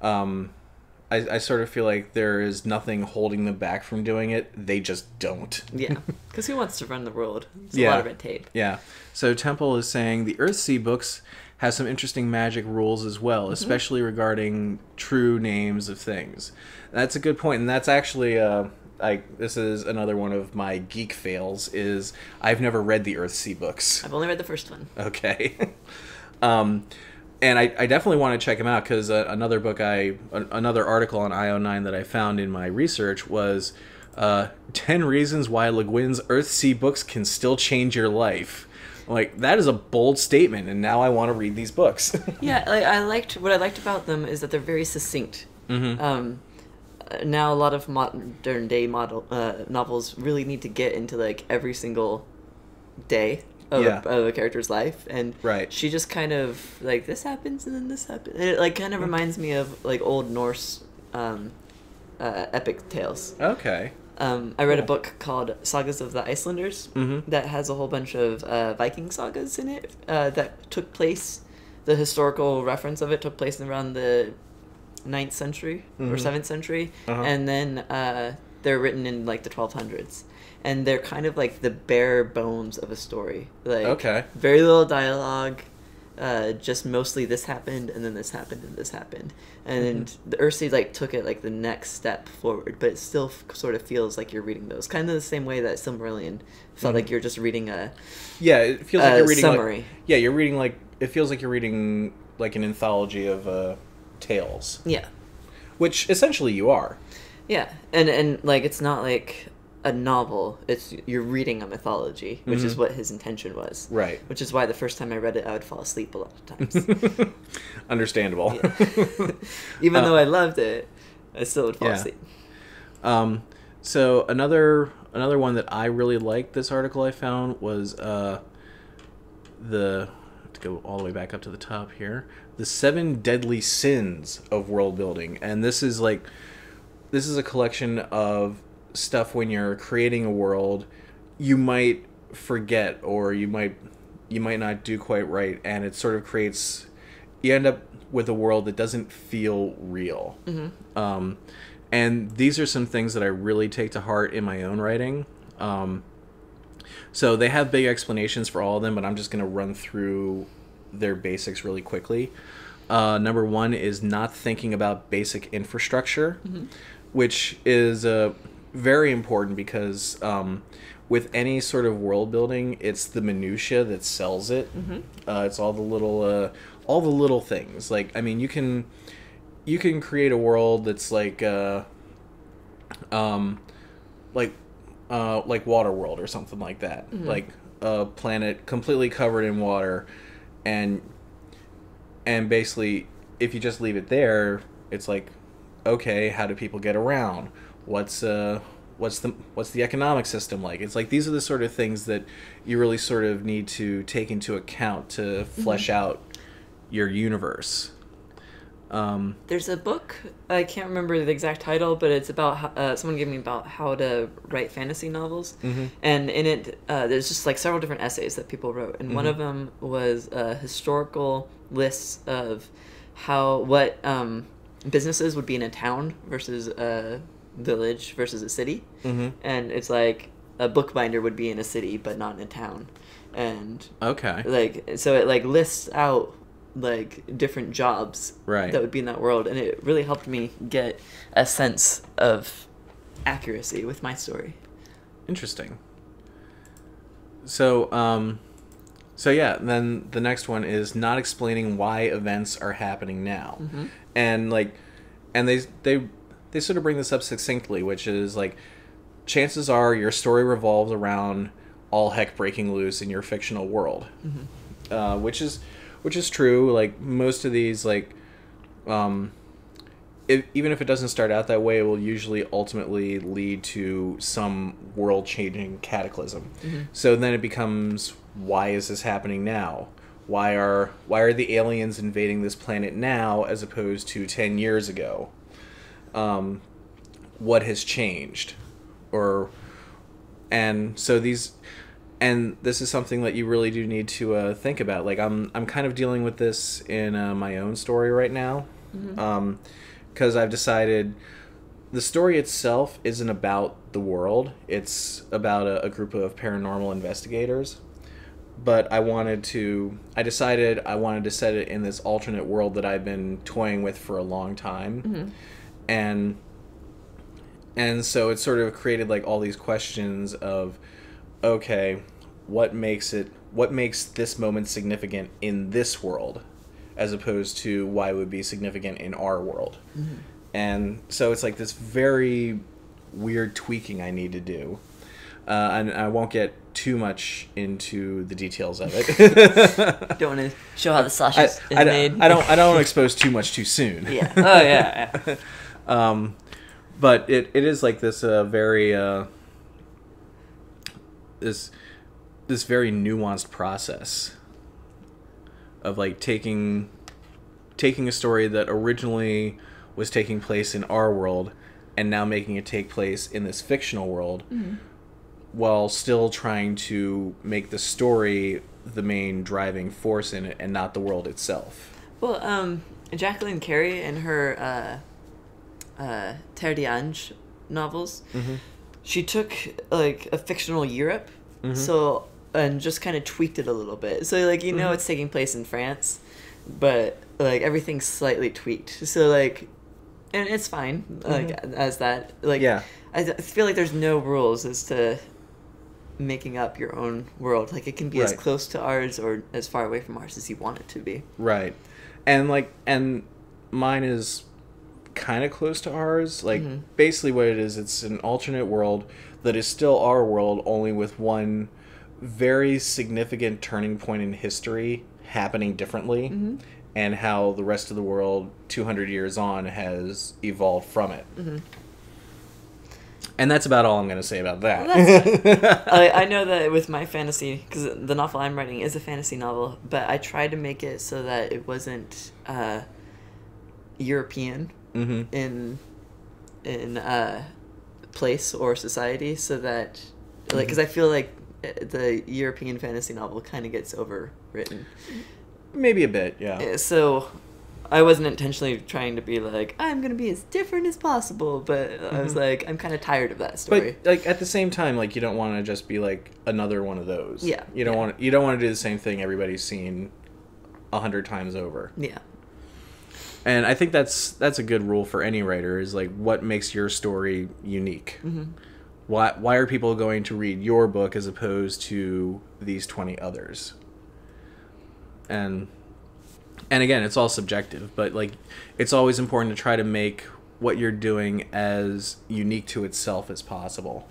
I sort of feel like there is nothing holding them back from doing it. They just don't. Yeah, because who wants to run the world? It's a lot of red tape. Yeah. So Temple is saying the Earthsea books have some interesting magic rules as well, mm-hmm. especially regarding true names of things. That's a good point, and that's actually this is another one of my geek fails. Is I've never read the Earthsea books. I've only read the first one. Okay. And I definitely want to check them out because another article on IO9 that I found in my research was 10 reasons why Le Guin's Earthsea books can still change your life. Like, that is a bold statement, and now I want to read these books. Yeah, what I liked about them is that they're very succinct. Mm-hmm. Now a lot of modern day novels really need to get into like every single day of a character's life, and she just kind of like, this happens and then this happens. It like kind of reminds me of like old Norse epic tales. Okay. I read a book called Sagas of the Icelanders that has a whole bunch of Viking sagas in it that took place. The historical reference of it took place around the 9th century or 7th century, and then they're written in like the 1200s. And they're kind of like the bare bones of a story. Like, very little dialogue, just mostly this happened and then this happened and this happened, and the Earthsea like took it like the next step forward, but it still sort of feels like you're reading those kind of the same way that Silmarillion felt like you're just reading a it feels like you're reading summary. You're reading like it feels like you're reading like an anthology of tales. Yeah, Which essentially you are. yeah, and like it's not like a novel, it's you're reading a mythology, which is what his intention was. Right. Which is why the first time I read it, I would fall asleep a lot of times. Understandable. Even though I loved it, I still would fall asleep. So another one that I really liked this article I found was to go all the way back up to the top here, the 7 deadly sins of world building. And this is a collection of stuff when you're creating a world you might forget or you might not do quite right, and it sort of creates, you end up with a world that doesn't feel real. And these are some things that I really take to heart in my own writing. So they have big explanations for all of them, but I'm just going to run through their basics really quickly. Number 1 is not thinking about basic infrastructure, which is very important because with any sort of world building, it's the minutia that sells it. It's all the little things. Like, I mean, you can create a world that's like Waterworld or something like that. Like a planet completely covered in water, and basically, if you just leave it there, it's like, okay, how do people get around? What's the economic system like? It's like these are the sort of things that you really sort of need to take into account to flesh out your universe. There's a book, I can't remember the exact title, but it's about someone gave me about how to write fantasy novels, and in it there's just like several different essays that people wrote, and one of them was historical lists of what businesses would be in a town versus a village versus a city, and it's like a bookbinder would be in a city but not in a town, and like so it like lists out like different jobs that would be in that world, and it really helped me get a sense of accuracy with my story. Interesting. So yeah, then the next one is not explaining why events are happening now. And they sort of bring this up succinctly, which is like, chances are your story revolves around all heck breaking loose in your fictional world, which is true. Like most of these, like, even if it doesn't start out that way, it will usually ultimately lead to some world-changing cataclysm. So then it becomes, why is this happening now? Why are the aliens invading this planet now as opposed to 10 years ago? What has changed? And this is something that you really do need to think about. Like I'm kind of dealing with this in my own story right now, because I've decided the story itself isn't about the world. It's about a group of paranormal investigators. But I decided I wanted to set it in this alternate world that I've been toying with for a long time, and so it sort of created like all these questions of, okay, what makes this moment significant in this world as opposed to why it would be significant in our world. And so it's like this very weird tweaking I need to do, and I won't get too much into the details of it. Don't want to show how the sausage is made. I don't expose too much too soon. Yeah. Oh yeah. But it is like this very this very nuanced process of like taking a story that originally was taking place in our world and now making it take place in this fictional world, while still trying to make the story the main driving force in it and not the world itself. Well, Jacqueline Carey in her Terre d'Ange novels, she took like a fictional Europe. So and just kind of tweaked it a little bit. So like it's taking place in France, but like everything's slightly tweaked. So like, and it's fine like as that like Yeah. I feel like there's no rules as to making up your own world. Like it can be as Right. close to ours or as far away from ours as you want it to be. Right. And mine is kind of close to ours. Like basically what it is, it's an alternate world that is still our world, only with one very significant turning point in history happening differently, and how the rest of the world 200 years on has evolved from it. And that's about all I'm going to say about that. Well, that's I know that with my fantasy, because the novel I'm writing is a fantasy novel, but I tried to make it so that it wasn't European in place or society, so that like because I feel like the European fantasy novel kind of gets overwritten. Maybe a bit, yeah. So I wasn't intentionally trying to be like, I'm going to be as different as possible, but I was like, I'm kind of tired of that story. But like at the same time, like you don't want to just be like another one of those. Yeah. You don't want to do the same thing everybody's seen 100 times over. Yeah. And I think that's a good rule for any writer, is like what makes your story unique. Why are people going to read your book as opposed to these 20 others? And again, it's all subjective, but like it's always important to try to make what you're doing as unique to itself as possible.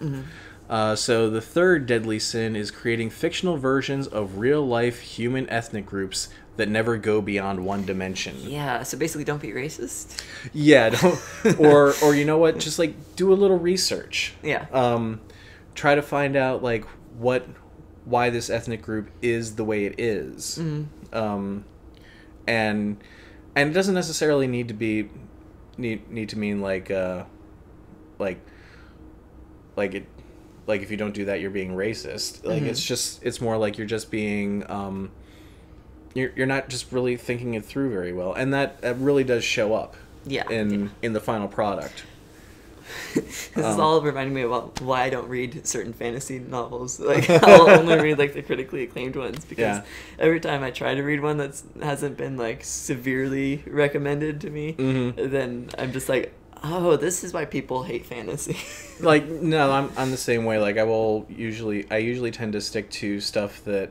So the third deadly sin is creating fictional versions of real life human ethnic groups that never go beyond one dimension. Yeah, so basically don't be racist. Yeah, don't, or you know what, just like do a little research. Yeah. Try to find out like why this ethnic group is the way it is. And it doesn't necessarily need to be need to mean like if you don't do that you're being racist. Like it's more like you're just being you're not just really thinking it through very well, and that really does show up in the final product. This is all reminding me about why I don't read certain fantasy novels. Like I'll only read like the critically acclaimed ones, because every time I try to read one that hasn't been like severely recommended to me, then I'm just like, oh, this is why people hate fantasy. Like no, I'm the same way. Like I usually tend to stick to stuff that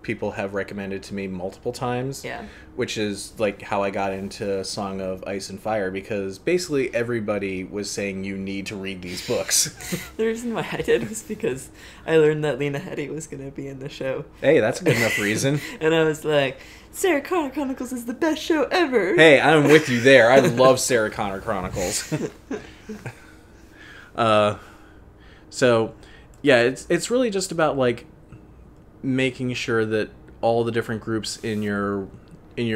people have recommended to me multiple times. Yeah. Which is like how I got into Song of Ice and Fire, because basically everybody was saying you need to read these books. The reason why I did was because I learned that Lena Headey was going to be in the show. Hey, that's a good enough reason. And I was like, Sarah Connor Chronicles is the best show ever. Hey, I'm with you there. I love Sarah Connor Chronicles. So, yeah, it's really just about like making sure that all the different groups in your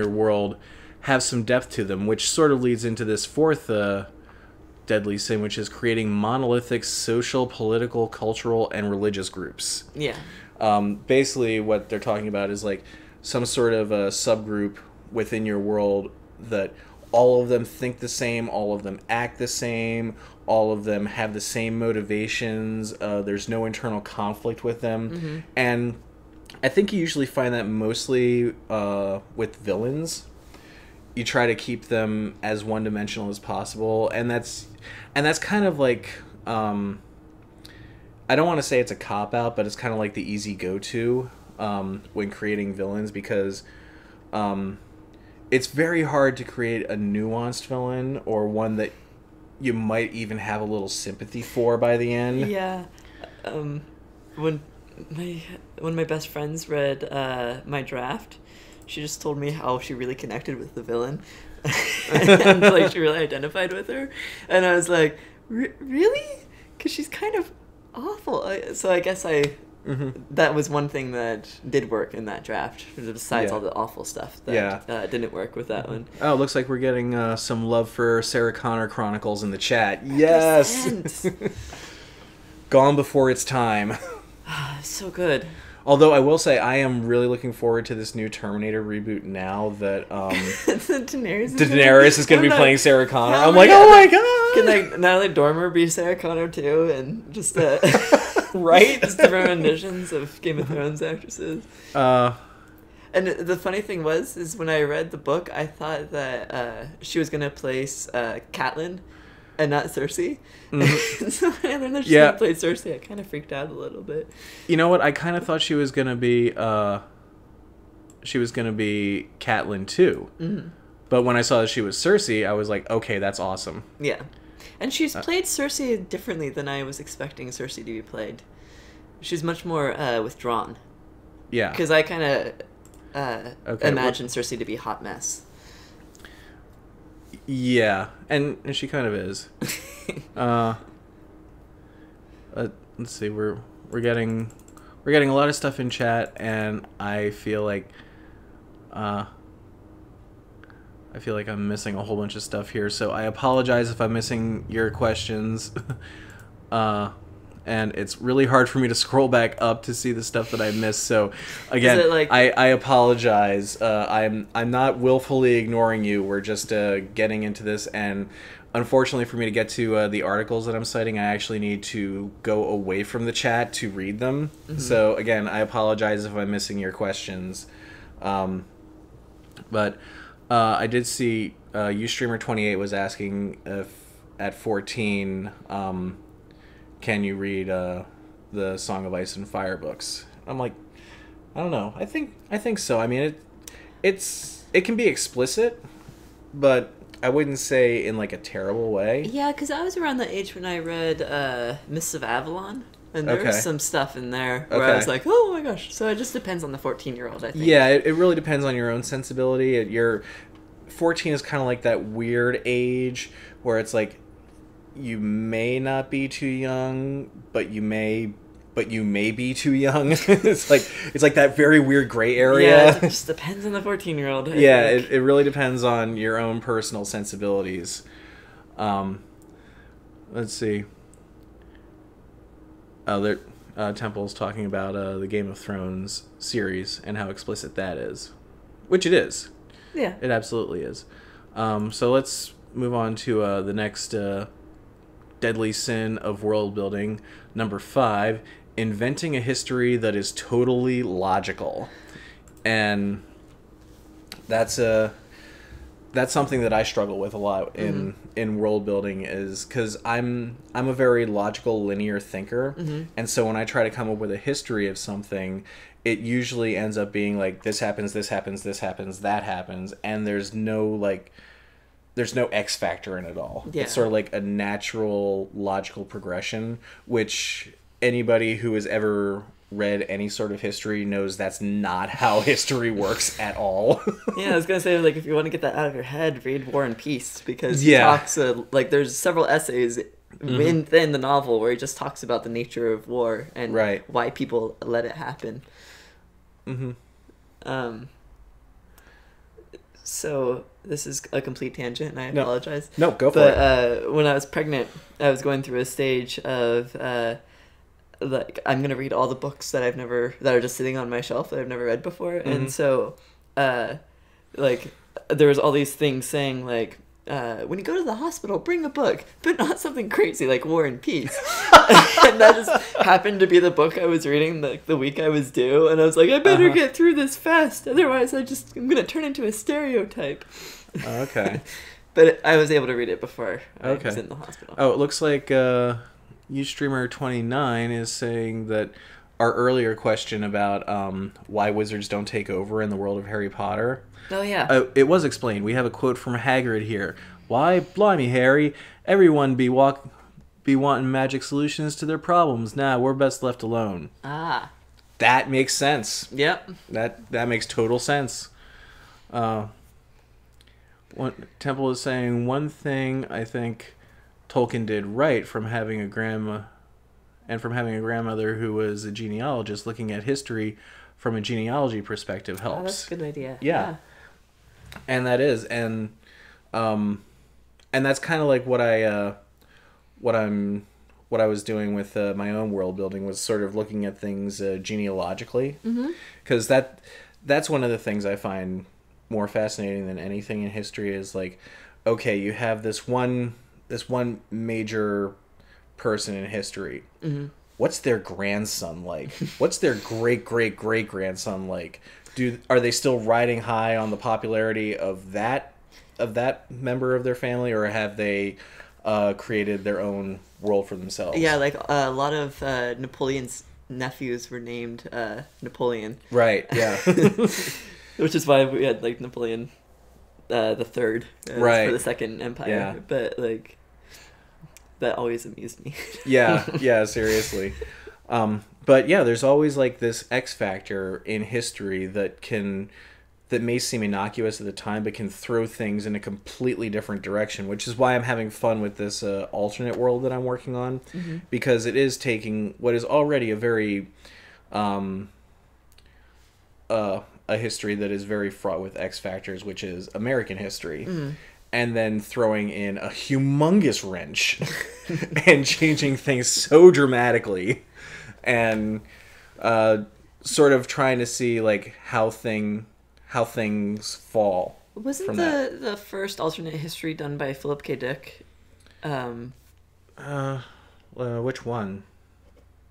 world have some depth to them, which sort of leads into this fourth deadly sin, which is creating monolithic social, political, cultural, and religious groups. Yeah. Basically, what they're talking about is like some sort of a subgroup within your world that all of them think the same, all of them act the same, all of them have the same motivations. There's no internal conflict with them, and I think you usually find that mostly with villains. You try to keep them as one-dimensional as possible, and that's kind of like I don't want to say it's a cop-out, but it's kind of like the easy go-to when creating villains, because it's very hard to create a nuanced villain, or one that you might even have a little sympathy for by the end. Yeah. When my best friends read my draft, she just told me how she really connected with the villain. And like she really identified with her, and I was like, really? Because she's kind of awful. So I guess that was one thing that did work in that draft, besides all the awful stuff that didn't work with that one. Oh, looks like we're getting some love for Sarah Connor Chronicles in the chat. Yes! Gone before its time. So good. Although I will say, I am really looking forward to this new Terminator reboot now that Daenerys is going to be playing Sarah Connor. I'm like, oh my god! Can like Natalie Dormer be Sarah Connor too, and just Right? Just different renditions of Game of Thrones actresses. And the funny thing is when I read the book, I thought that she was gonna place Catelyn and not Cersei. Mm-hmm. So when I learned that she was gonna play Cersei, I kind of freaked out a little bit. You know what? I kind of thought she was gonna be Catelyn too. Mm-hmm. But when I saw that she was Cersei, I was like, okay, that's awesome. Yeah. And she's played Cersei differently than I was expecting Cersei to be played. She's much more withdrawn. Yeah. Because I kind of imagine Cersei to be a hot mess. Yeah, and she kind of is. Let's see, we're getting a lot of stuff in chat, and I feel like I'm missing a whole bunch of stuff here, so I apologize if I'm missing your questions. And it's really hard for me to scroll back up to see the stuff that I missed. So, again, I apologize. I'm not willfully ignoring you. We're just getting into this, and unfortunately for me to get to the articles that I'm citing, I actually need to go away from the chat to read them. Mm-hmm. So, again, I apologize if I'm missing your questions. But I did see Ustreamer28 was asking if at 14... can you read the Song of Ice and Fire books? I'm like, I don't know. I think so. I mean, it can be explicit, but I wouldn't say in like a terrible way. Yeah, because I was around the age when I read Mists of Avalon, and there was some stuff in there where I was like, oh my gosh. So it just depends on the 14-year-old, I think. Yeah, it really depends on your own sensibility. 14 is kind of like that weird age where it's like, you may not be too young, but you may be too young. it's like that very weird gray area. Yeah, it just depends on the 14-year-old. Yeah, it really depends on your own personal sensibilities. Let's see. Temple's talking about the Game of Thrones series and how explicit that is, which it is. Yeah, it absolutely is. So let's move on to the next. Deadly sin of world building, number 5, inventing a history that is totally logical. And that's something that I struggle with a lot in world building, is because I'm a very logical, linear thinker, and so when I try to come up with a history of something, it usually ends up being like, this happens, this happens, this happens, that happens, and there's no X factor in it all. Yeah. It's sort of like a natural, logical progression, which anybody who has ever read any sort of history knows that's not how history works at all. Yeah, I was going to say, like, if you want to get that out of your head, read War and Peace, because he talks, there's several essays within the novel where he just talks about the nature of war and why people let it happen. So this is a complete tangent, and I apologize. No, go for it. But when I was pregnant, I was going through a stage of I'm gonna read all the books that are just sitting on my shelf that I've never read before, and so there was all these things saying like, when you go to the hospital, bring a book, but not something crazy like War and Peace. And that just happened to be the book I was reading the week I was due, and I was like, I better get through this fast, otherwise I'm going to turn into a stereotype. Okay. But I was able to read it before I was in the hospital. Oh, it looks like Ustreamer29 is saying that our earlier question about why wizards don't take over in the world of Harry Potter. Oh, yeah. It was explained. We have a quote from Hagrid here. Why, blimey, Harry, everyone be wanting magic solutions to their problems. Nah, we're best left alone. Ah. That makes sense. Yep. That makes total sense. Temple is saying, one thing I think Tolkien did right from having a grandmother who was a genealogist, looking at history from a genealogy perspective helps. Oh, that's a good idea. Yeah. And that is, and that's kind of like what I was doing with my own world building, was sort of looking at things genealogically, because that's one of the things I find more fascinating than anything in history, is like, okay, you have this one major person in history. what's their grandson like? What's their great great great grandson like? Are they still riding high on the popularity of that member of their family, or have they created their own world for themselves? Yeah, like a lot of Napoleon's nephews were named Napoleon. Right. Yeah. Which is why we had like Napoleon the Third right. for the Second Empire. Yeah. But like that always amused me. Yeah. Yeah. Seriously. But yeah, there's always like this X factor in history that may seem innocuous at the time, but can throw things in a completely different direction, which is why I'm having fun with this alternate world that I'm working on, because it is taking what is already a very a history that is very fraught with X factors, which is American history, and then throwing in a humongous wrench and changing things so dramatically, and sort of trying to see like how things fall. Wasn't from the first alternate history done by Philip K. Dick? Which one?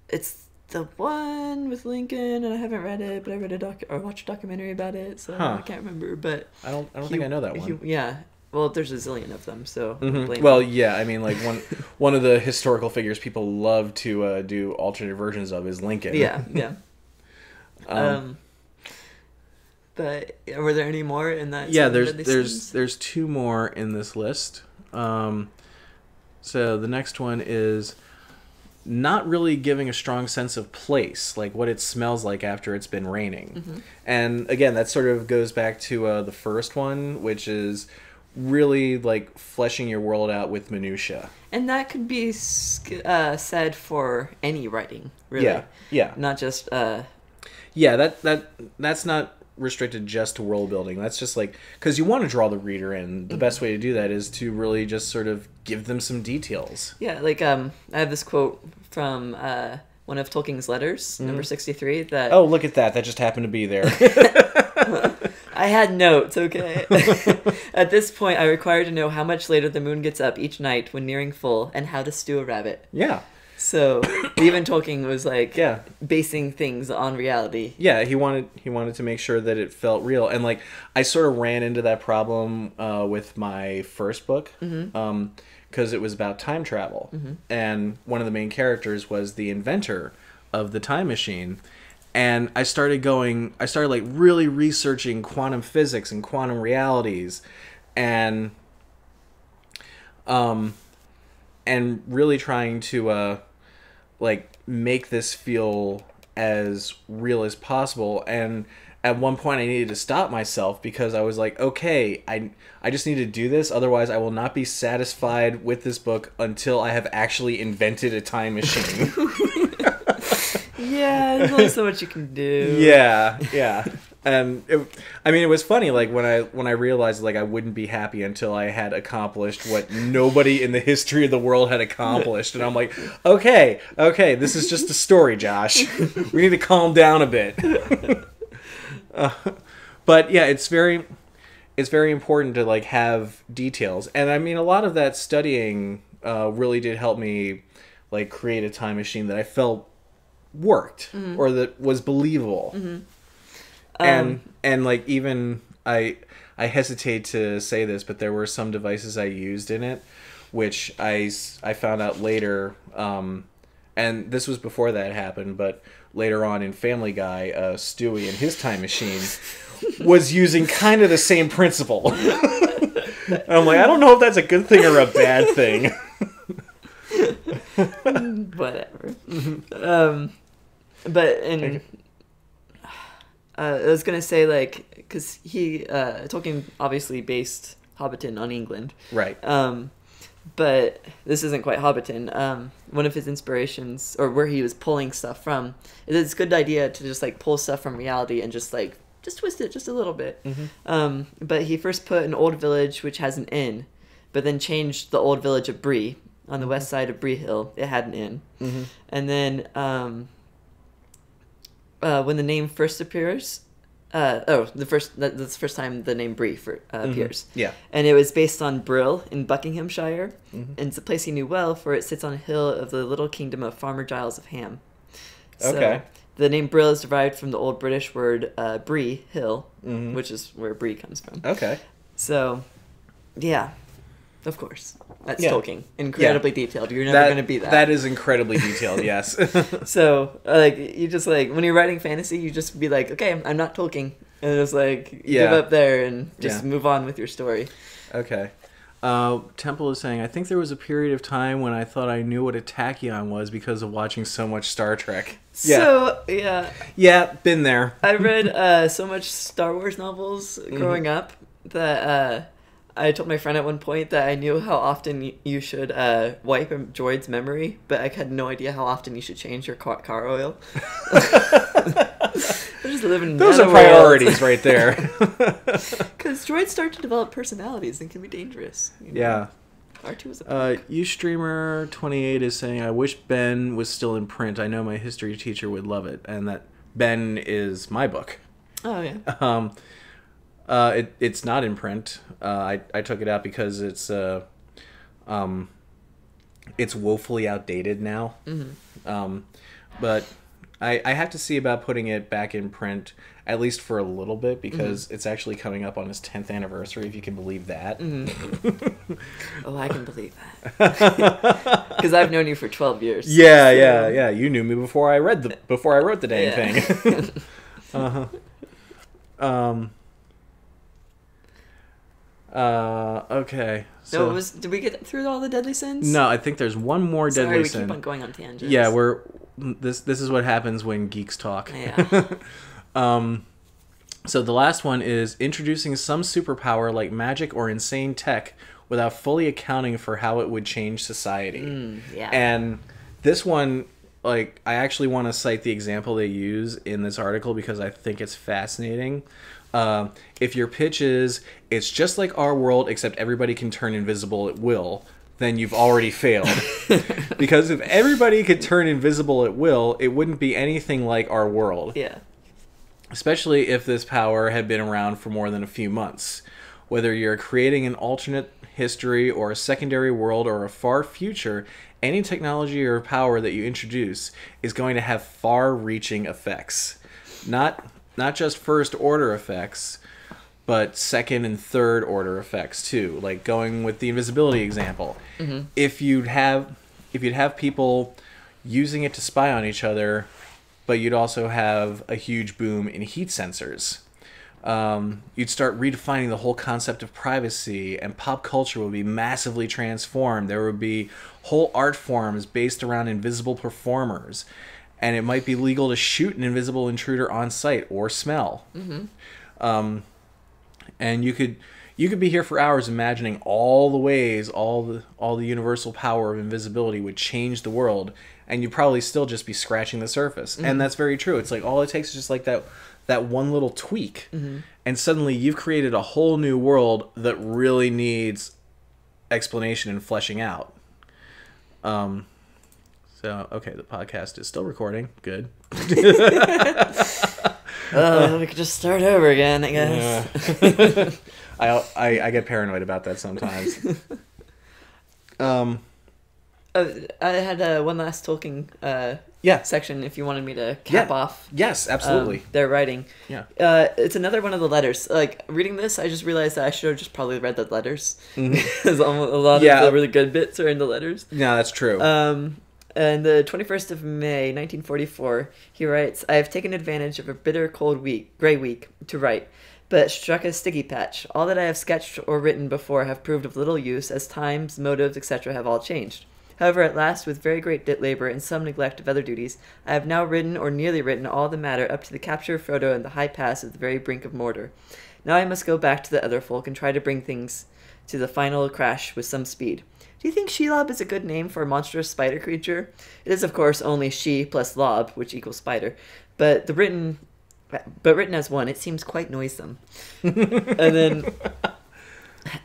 It's the one with Lincoln, and I haven't read it, but I read watched a documentary about it, so I can't remember. But I don't think I know that one. Yeah, well, there's a zillion of them, so well, yeah, I mean, like one of the historical figures people love to do alternate versions of is Lincoln. Yeah, yeah. But were there any more in that? Yeah, there's two more in this list. So the next one is not really giving a strong sense of place, like what it smells like after it's been raining. And again, that sort of goes back to the first one, which is really like fleshing your world out with minutia. And that could be said for any writing, really. Yeah, yeah. Not just. Yeah, that's not restricted just to world building. That's just like, because you want to draw the reader in. The best way to do that is to really just sort of give them some details. Yeah, like I have this quote from one of Tolkien's letters, number 63. That oh, look at that! That just happened to be there. I had notes. Okay. At this point, I require to know how much later the moon gets up each night when nearing full, and how to stew a rabbit. Yeah. So even Tolkien was like, yeah, basing things on reality. Yeah, he wanted to make sure that it felt real, and like I sort of ran into that problem with my first book, because it was about time travel, and one of the main characters was the inventor of the time machine, and I started like really researching quantum physics and quantum realities, and really trying to like make this feel as real as possible. And at one point I needed to stop myself, because I was like, okay, I just need to do this, otherwise I will not be satisfied with this book until I have actually invented a time machine. Yeah, there's only so much you can do. Yeah. And it was funny, like when I realized like I wouldn't be happy until I had accomplished what nobody in the history of the world had accomplished, and I'm like, okay, this is just a story, Josh. We need to calm down a bit. But yeah, it's very important to like have details, and I mean a lot of that studying really did help me like create a time machine that I felt worked, or that was believable. And like even I hesitate to say this, but there were some devices I used in it, which I found out later, and this was before that happened, but later on in Family Guy, Stewie and his time machine was using kind of the same principle. And I'm like, I don't know if that's a good thing or a bad thing. Whatever. But in... I was gonna say, like, because Tolkien obviously based Hobbiton on England, right? But this isn't quite Hobbiton. One of his inspirations, or where he was pulling stuff from, it's a good idea to just like pull stuff from reality and just twist it just a little bit. But he first put an old village which has an inn, but then changed the old village of Bree on the west side of Bree Hill. It had an inn, and then. When the name first appears, that's the first time the name Bree appears. Yeah. And it was based on Brill in Buckinghamshire, and it's a place he knew well, for it sits on a hill of the little kingdom of Farmer Giles of Ham. So, Okay. the name Brill is derived from the Old British word Bree, hill, which is where Bree comes from. Okay. So, yeah, of course. That's Yeah. Tolkien. Incredibly detailed. You're never going to be that. That is incredibly detailed, yes. So, like, you just, like, when you're writing fantasy, you just be like, okay, I'm not Tolkien. And just, like, give up there and just move on with your story. Okay. Temple is saying, I think there was a period of time when I thought I knew what a tachyon was because of watching so much Star Trek. Yeah. So, yeah. Yeah, been there. I read so much Star Wars novels growing up that I told my friend at one point that I knew how often you should wipe a droid's memory, but I had no idea how often you should change your car oil. I just live in Those are priorities right there. Because droids start to develop personalities and can be dangerous. You know? Yeah. R2 is a punk. Ustreamer28 is saying, I wish Ben was still in print. I know my history teacher would love it. And that Ben is my book. Oh, yeah. It's not in print. I took it out because it's woefully outdated now. But I have to see about putting it back in print, at least for a little bit, because it's actually coming up on his 10th anniversary, if you can believe that. Oh, I can believe that. Because I've known you for 12 years. Yeah. You knew me before I wrote the dang thing. Okay. So did we get through all the deadly sins? No, I think there's one more deadly sin. Sorry, we keep on going on tangents. Yeah, this is what happens when geeks talk. Yeah. So the last one is introducing some superpower like magic or insane tech without fully accounting for how it would change society. Yeah. And this one, like, I actually want to cite the example they use in this article because I think it's fascinating. If your pitch is, it's just like our world, except everybody can turn invisible at will, then you've already failed. Because if everybody could turn invisible at will, it wouldn't be anything like our world. Yeah. Especially if this power had been around for more than a few months. Whether you're creating an alternate history or a secondary world or a far future, any technology or power that you introduce is going to have far-reaching effects. Not just first-order effects, but second and third-order effects too. Like going with the invisibility example, if you'd have people using it to spy on each other, but you'd also have a huge boom in heat sensors. You'd start redefining the whole concept of privacy, and pop culture would be massively transformed. There would be whole art forms based around invisible performers, and it might be legal to shoot an invisible intruder on sight or smell. And you could be here for hours imagining all the ways all the universal power of invisibility would change the world, and you'd probably still just be scratching the surface. And that's very true. It's like all it takes is just like that one little tweak, and suddenly you've created a whole new world that really needs explanation and fleshing out. So, okay, the podcast is still recording. Good. We could just start over again, I guess. I get paranoid about that sometimes. I had one last Tolkien section if you wanted me to cap off. Yes, absolutely. Their writing. Yeah. It's another one of the letters. Like, reading this, I just realized that I should have just probably read the letters. Because a lot of the really good bits are in the letters. Yeah, that's true. And the 21st of May, 1944, he writes, I have taken advantage of a bitter, cold gray week to write, but struck a sticky patch. All that I have sketched or written before have proved of little use, as times, motives, etc. have all changed. However, at last, with very great labor and some neglect of other duties, I have now written or nearly written all the matter up to the capture of Frodo and the high pass at the very brink of Mordor. Now I must go back to the other folk and try to bring things to the final crash with some speed. Do you think Shelob is a good name for a monstrous spider creature? It is, of course, only she plus lob, which equals spider, but written as one, it seems quite noisome. And then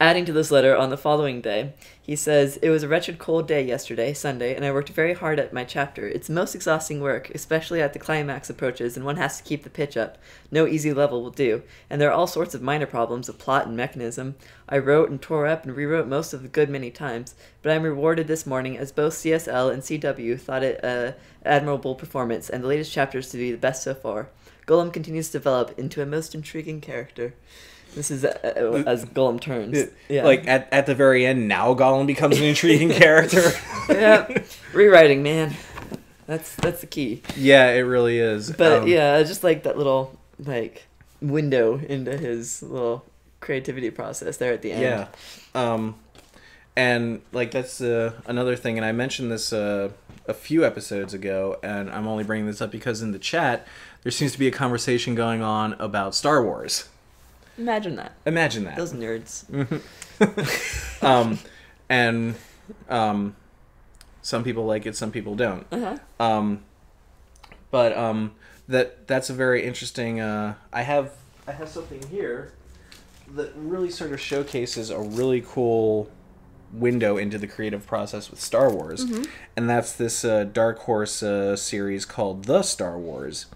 Adding to this letter on the following day, he says, "It was a wretched cold day yesterday, Sunday, and I worked very hard at my chapter. It's most exhausting work, especially at the climax approaches, and one has to keep the pitch up. No easy level will do. And there are all sorts of minor problems of plot and mechanism. I wrote and tore up and rewrote most of the good many times, but I am rewarded this morning as both CSL and CW thought it an admirable performance, and the latest chapters to be the best so far. Gollum continues to develop into a most intriguing character." This is as Gollum turns. Yeah. Like, at the very end, now Gollum becomes an intriguing character. Yeah. Rewriting, man. That's the key. Yeah, it really is. But yeah, I just like that little, like, window into his little creativity process there at the end. Yeah. And, like, that's another thing, and I mentioned this a few episodes ago, and I'm only bringing this up because in the chat, there seems to be a conversation going on about Star Wars. Imagine that. Imagine that. Those nerds. And some people like it, some people don't. But that's a very interesting. I have something here that really sort of showcases a really cool window into the creative process with Star Wars, and that's this Dark Horse series called The Star Wars,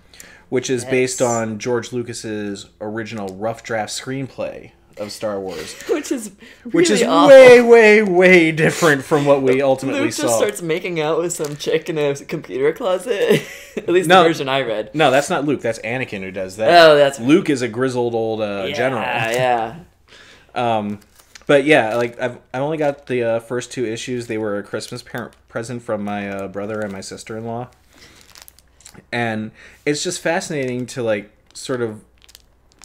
which is based on George Lucas's original rough draft screenplay of Star Wars. Which is way, way, way different from what we ultimately Luke saw. just starts making out with some chick in a computer closet. At least the version I read. No, that's not Luke. That's Anakin who does that. Oh, that's... Luke is a grizzled old general. Yeah. But yeah, like I've only got the first 2 issues. They were a Christmas present from my brother and my sister-in-law. And it's just fascinating to, like, sort of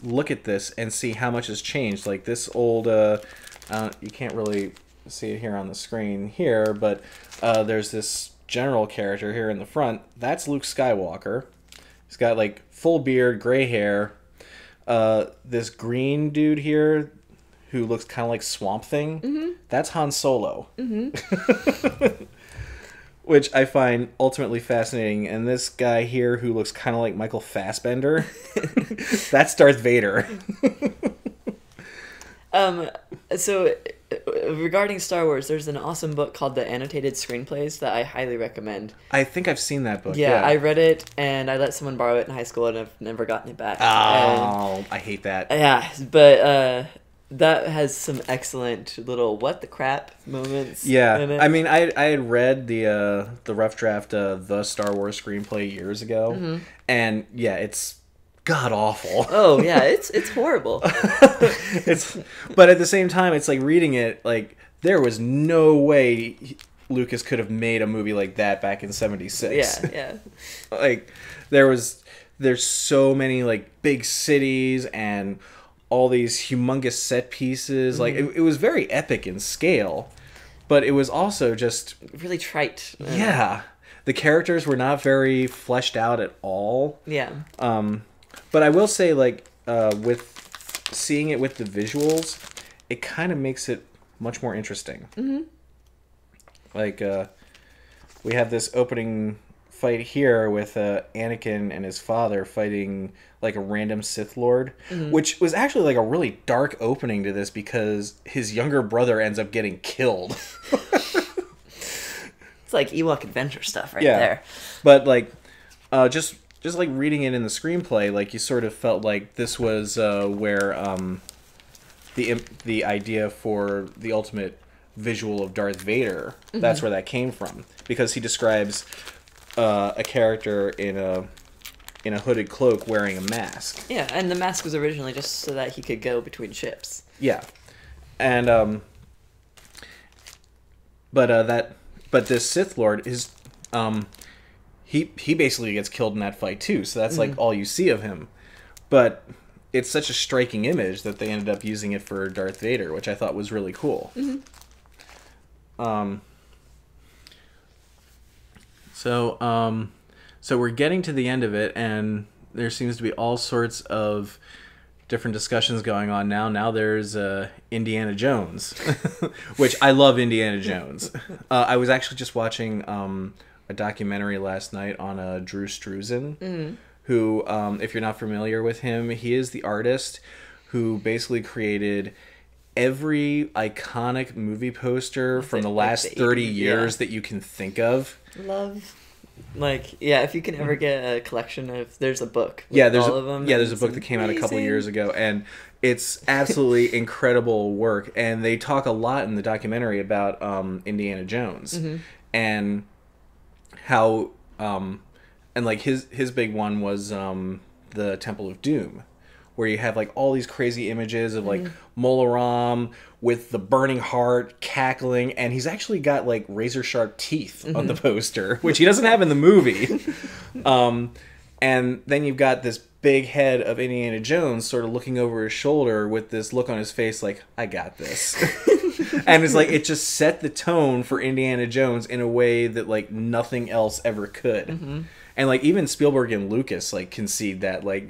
look at this and see how much has changed. Like, this old, you can't really see it here on the screen here, but there's this general character here in the front. That's Luke Skywalker. He's got, like, full beard, gray hair. This green dude here who looks kind of like Swamp Thing, that's Han Solo. Which I find ultimately fascinating. And this guy here who looks kind of like Michael Fassbender, that's Darth Vader. So, regarding Star Wars, there's an awesome book called The Annotated Screenplays that I highly recommend. I think I've seen that book. Yeah, I read it, and I let someone borrow it in high school, and I've never gotten it back. Oh, I hate that. Yeah, but... that has some excellent little what the crap moments. Yeah, in it. I mean, I had read the rough draft the Star Wars screenplay years ago, and yeah, it's god awful. Oh yeah, it's horrible. But at the same time, it's like reading it, like there was no way Lucas could have made a movie like that back in '76. Yeah. Like there's so many like big cities and all these humongous set pieces. Like it was very epic in scale, but it was also just really trite. Yeah, the characters were not very fleshed out at all. Yeah. But I will say, like, with seeing it with the visuals, it kind of makes it much more interesting. Like, we have this opening fight here with Anakin and his father fighting like a random Sith Lord, which was actually like a really dark opening to this because his younger brother ends up getting killed. It's like Ewok adventure stuff right there. But like, just like reading it in the screenplay, like you sort of felt like this was where the idea for the ultimate visual of Darth Vader, that's where that came from, because he describes a character in a hooded cloak wearing a mask. Yeah, and the mask was originally just so that he could go between ships. Yeah, and but this Sith Lord is he basically gets killed in that fight too. So that's like all you see of him. But it's such a striking image that they ended up using it for Darth Vader, which I thought was really cool. So we're getting to the end of it, and there seems to be all sorts of different discussions going on now. Now there's Indiana Jones, which I love Indiana Jones. I was actually just watching a documentary last night on Drew Struzan, who, if you're not familiar with him, he is the artist who basically created every iconic movie poster from the like last the 30 80s, years that you can think of. Love. Like, yeah, if you can ever get a collection of, there's a book with Yeah, there's all of them. there's a book that came out a couple years ago, and it's absolutely incredible work. And they talk a lot in the documentary about Indiana Jones and how and like his big one was the Temple of Doom, where you have like all these crazy images of like Mola Ram with the burning heart cackling, and he's actually got like razor sharp teeth on the poster, which he doesn't have in the movie. And then you've got this big head of Indiana Jones sort of looking over his shoulder with this look on his face like, I got this. And it's like, it just set the tone for Indiana Jones in a way that like nothing else ever could. And like even Spielberg and Lucas like concede that like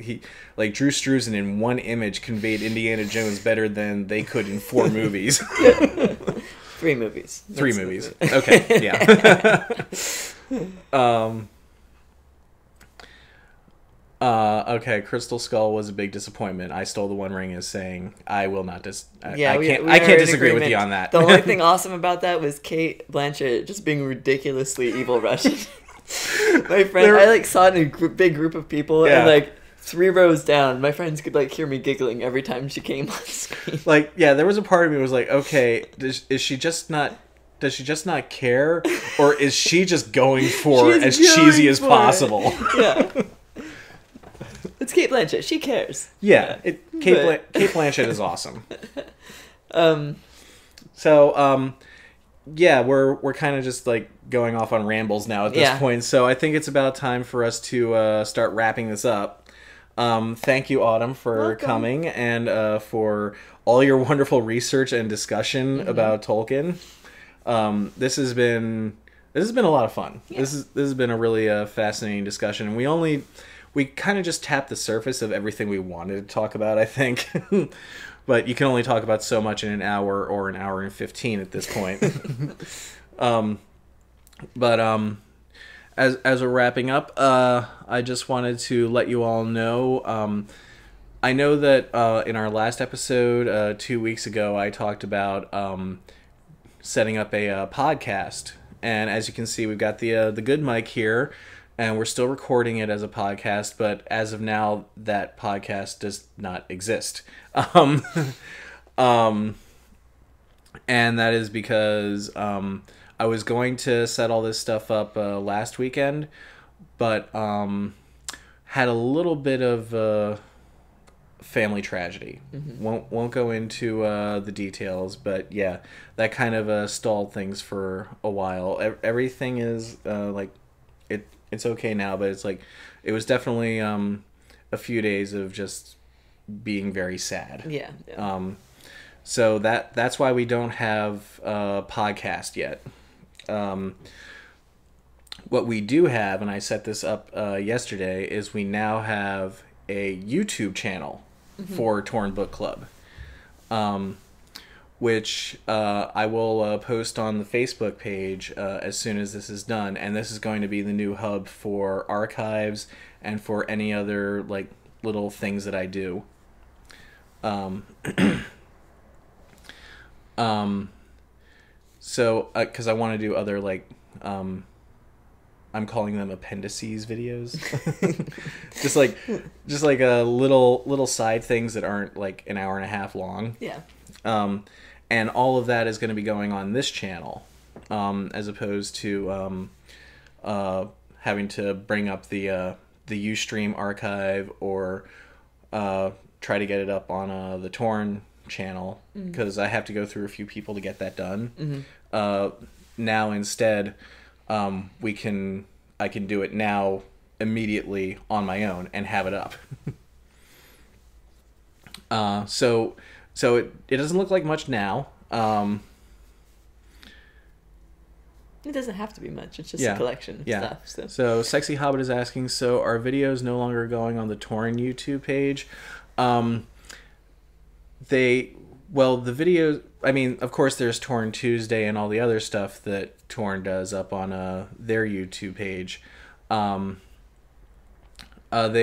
Drew Struzan in one image conveyed Indiana Jones better than they could in 4 movies. 3 movies. 3 movies. Okay, yeah. Okay, Crystal Skull was a big disappointment. I Stole the One Ring is saying I will not I can't disagree with you on that. The only thing awesome about that was Kate Blanchett just being ridiculously evil Russian. My friend, I like saw it in a big group of people, and like 3 rows down, my friends could like hear me giggling every time she came on screen. Like, yeah, there was a part of me that was like, okay, does she just not care, or is she just going for as cheesy as possible? Yeah. It's Kate Blanchett. She cares. Yeah, Kate Blanchett is awesome. Yeah, we're kind of just like going off on rambles now at this point. So I think it's about time for us to start wrapping this up. Thank you, Autumn, for coming and for all your wonderful research and discussion about Tolkien. This has been a lot of fun. Yeah. This has been a really fascinating discussion, and we kind of just tapped the surface of everything we wanted to talk about, I think. But you can only talk about so much in an hour or an hour and 15 at this point. As we're wrapping up, I just wanted to let you all know, I know that in our last episode 2 weeks ago, I talked about setting up a podcast. And as you can see, we've got the good mic here, and we're still recording it as a podcast, but as of now, that podcast does not exist. And that is because I was going to set all this stuff up last weekend, but had a little bit of family tragedy. Won't go into the details, but yeah, that kind of stalled things for a while. Everything is it's okay now, but it's like it was definitely a few days of just being very sad. Yeah. So that's why we don't have a podcast yet. What we do have, and I set this up yesterday, is we now have a YouTube channel for Torn Book Club, which I will post on the Facebook page as soon as this is done. And this is going to be the new hub for archives and for any other like little things that I do. So because I want to do other like I'm calling them appendices videos. just like a little side things that aren't like an hour and a half long. Yeah. And all of that is going to be going on this channel, as opposed to having to bring up the Ustream archive or try to get it up on the Torn channel, because I have to go through a few people to get that done. Now instead, I can do it now immediately on my own and have it up. So it doesn't look like much now. It doesn't have to be much. It's just a collection of stuff. So Sexy Hobbit is asking, so are videos no longer going on the Torn YouTube page? The videos, I mean, of course there's Torn Tuesday and all the other stuff that Torn does up on their YouTube page. They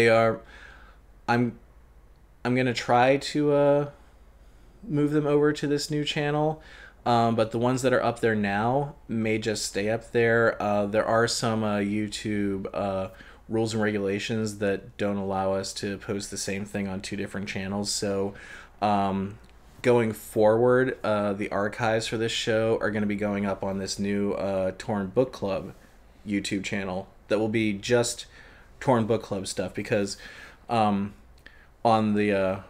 are, I'm going to try to move them over to this new channel. But the ones that are up there now may just stay up there. There are some YouTube rules and regulations that don't allow us to post the same thing on two different channels. So going forward, the archives for this show are going to be going up on this new Torn Book Club YouTube channel that will be just Torn Book Club stuff, because on the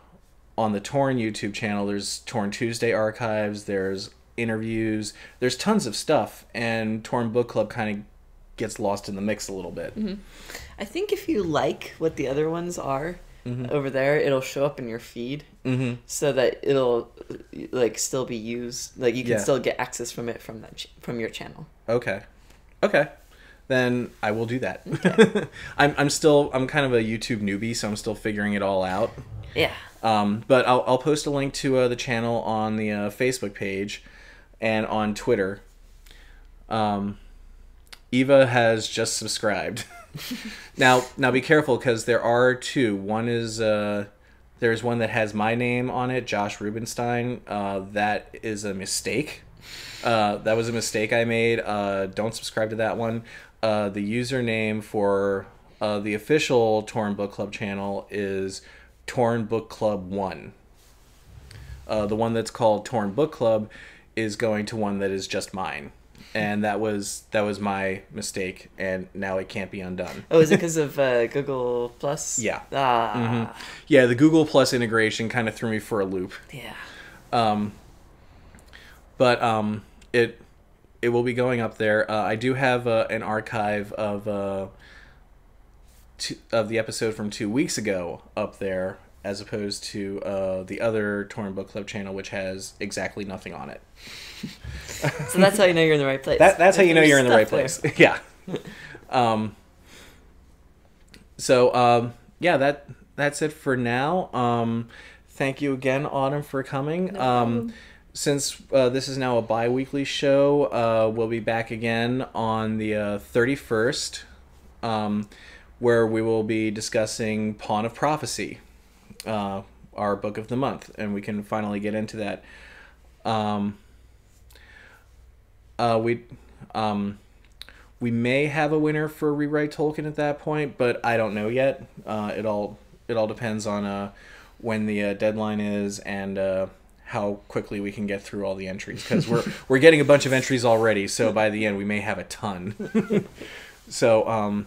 Torn YouTube channel, there's Torn Tuesday archives, there's interviews, there's tons of stuff, and Torn Book Club kind of gets lost in the mix a little bit. Mm-hmm. I think if you like what the other ones are over there, it'll show up in your feed, so that it'll like still be used, like you can still get access from it from your channel. Okay, then I will do that. Okay. I'm kind of a YouTube newbie, so I'm still figuring it all out. Yeah. But I'll post a link to the channel on the Facebook page and on Twitter. Eva has just subscribed. Now be careful, because there are two. One is there's one that has my name on it, Josh Rubenstein. That is a mistake. That was a mistake I made. Don't subscribe to that one. The username for the official Torn Book Club channel is Torn Book Club 1. The one that's called Torn Book Club is going to one that is just mine. And that was my mistake, and now it can't be undone. Oh, is it because of Google Plus? Yeah. Yeah, the Google Plus integration kind of threw me for a loop. Yeah. But it will be going up there. I do have an archive of the episode from 2 weeks ago up there, as opposed to the other Torn Book Club channel, which has exactly nothing on it. So that's how you know you're in the right place. That's how you know you're in the right place. Yeah. Yeah, that's it for now. Thank you again, Autumn, for coming. No Since this is now a bi-weekly show, we'll be back again on the 31st, where we will be discussing Pawn of Prophecy, our book of the month, and we can finally get into that. We may have a winner for Rewrite Tolkien at that point, but I don't know yet. It all depends on when the deadline is, and how quickly we can get through all the entries, because we're getting a bunch of entries already, so by the end we may have a ton. So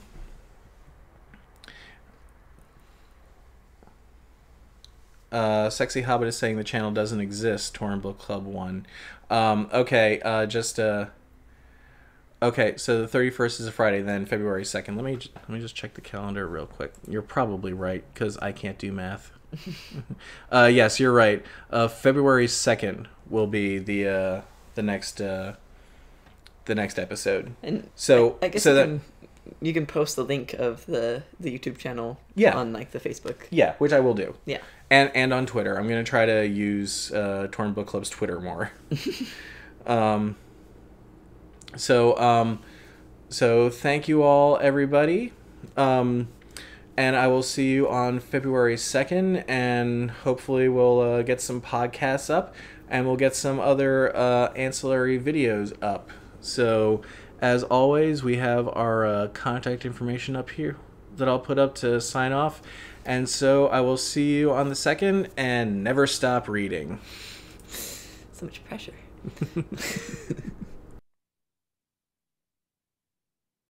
Sexy Hobbit is saying the channel doesn't exist, Torn Book Club 1. Okay, okay, so the 31st is a Friday, then February 2nd. Let me just check the calendar real quick. You're probably right, because I can't do math. Yes, you're right. February 2nd will be the next episode. And so I guess you can post the link of the YouTube channel on like the Facebook. Yeah, which I will do. Yeah. And on Twitter. I'm going to try to use Torn Book Club's Twitter more. So thank you all, everybody. And I will see you on February 2nd, and hopefully we'll get some podcasts up, and we'll get some other ancillary videos up. So, as always, we have our contact information up here that I'll put up to sign off. And so I will see you on the 2nd, and never stop reading. So much pressure.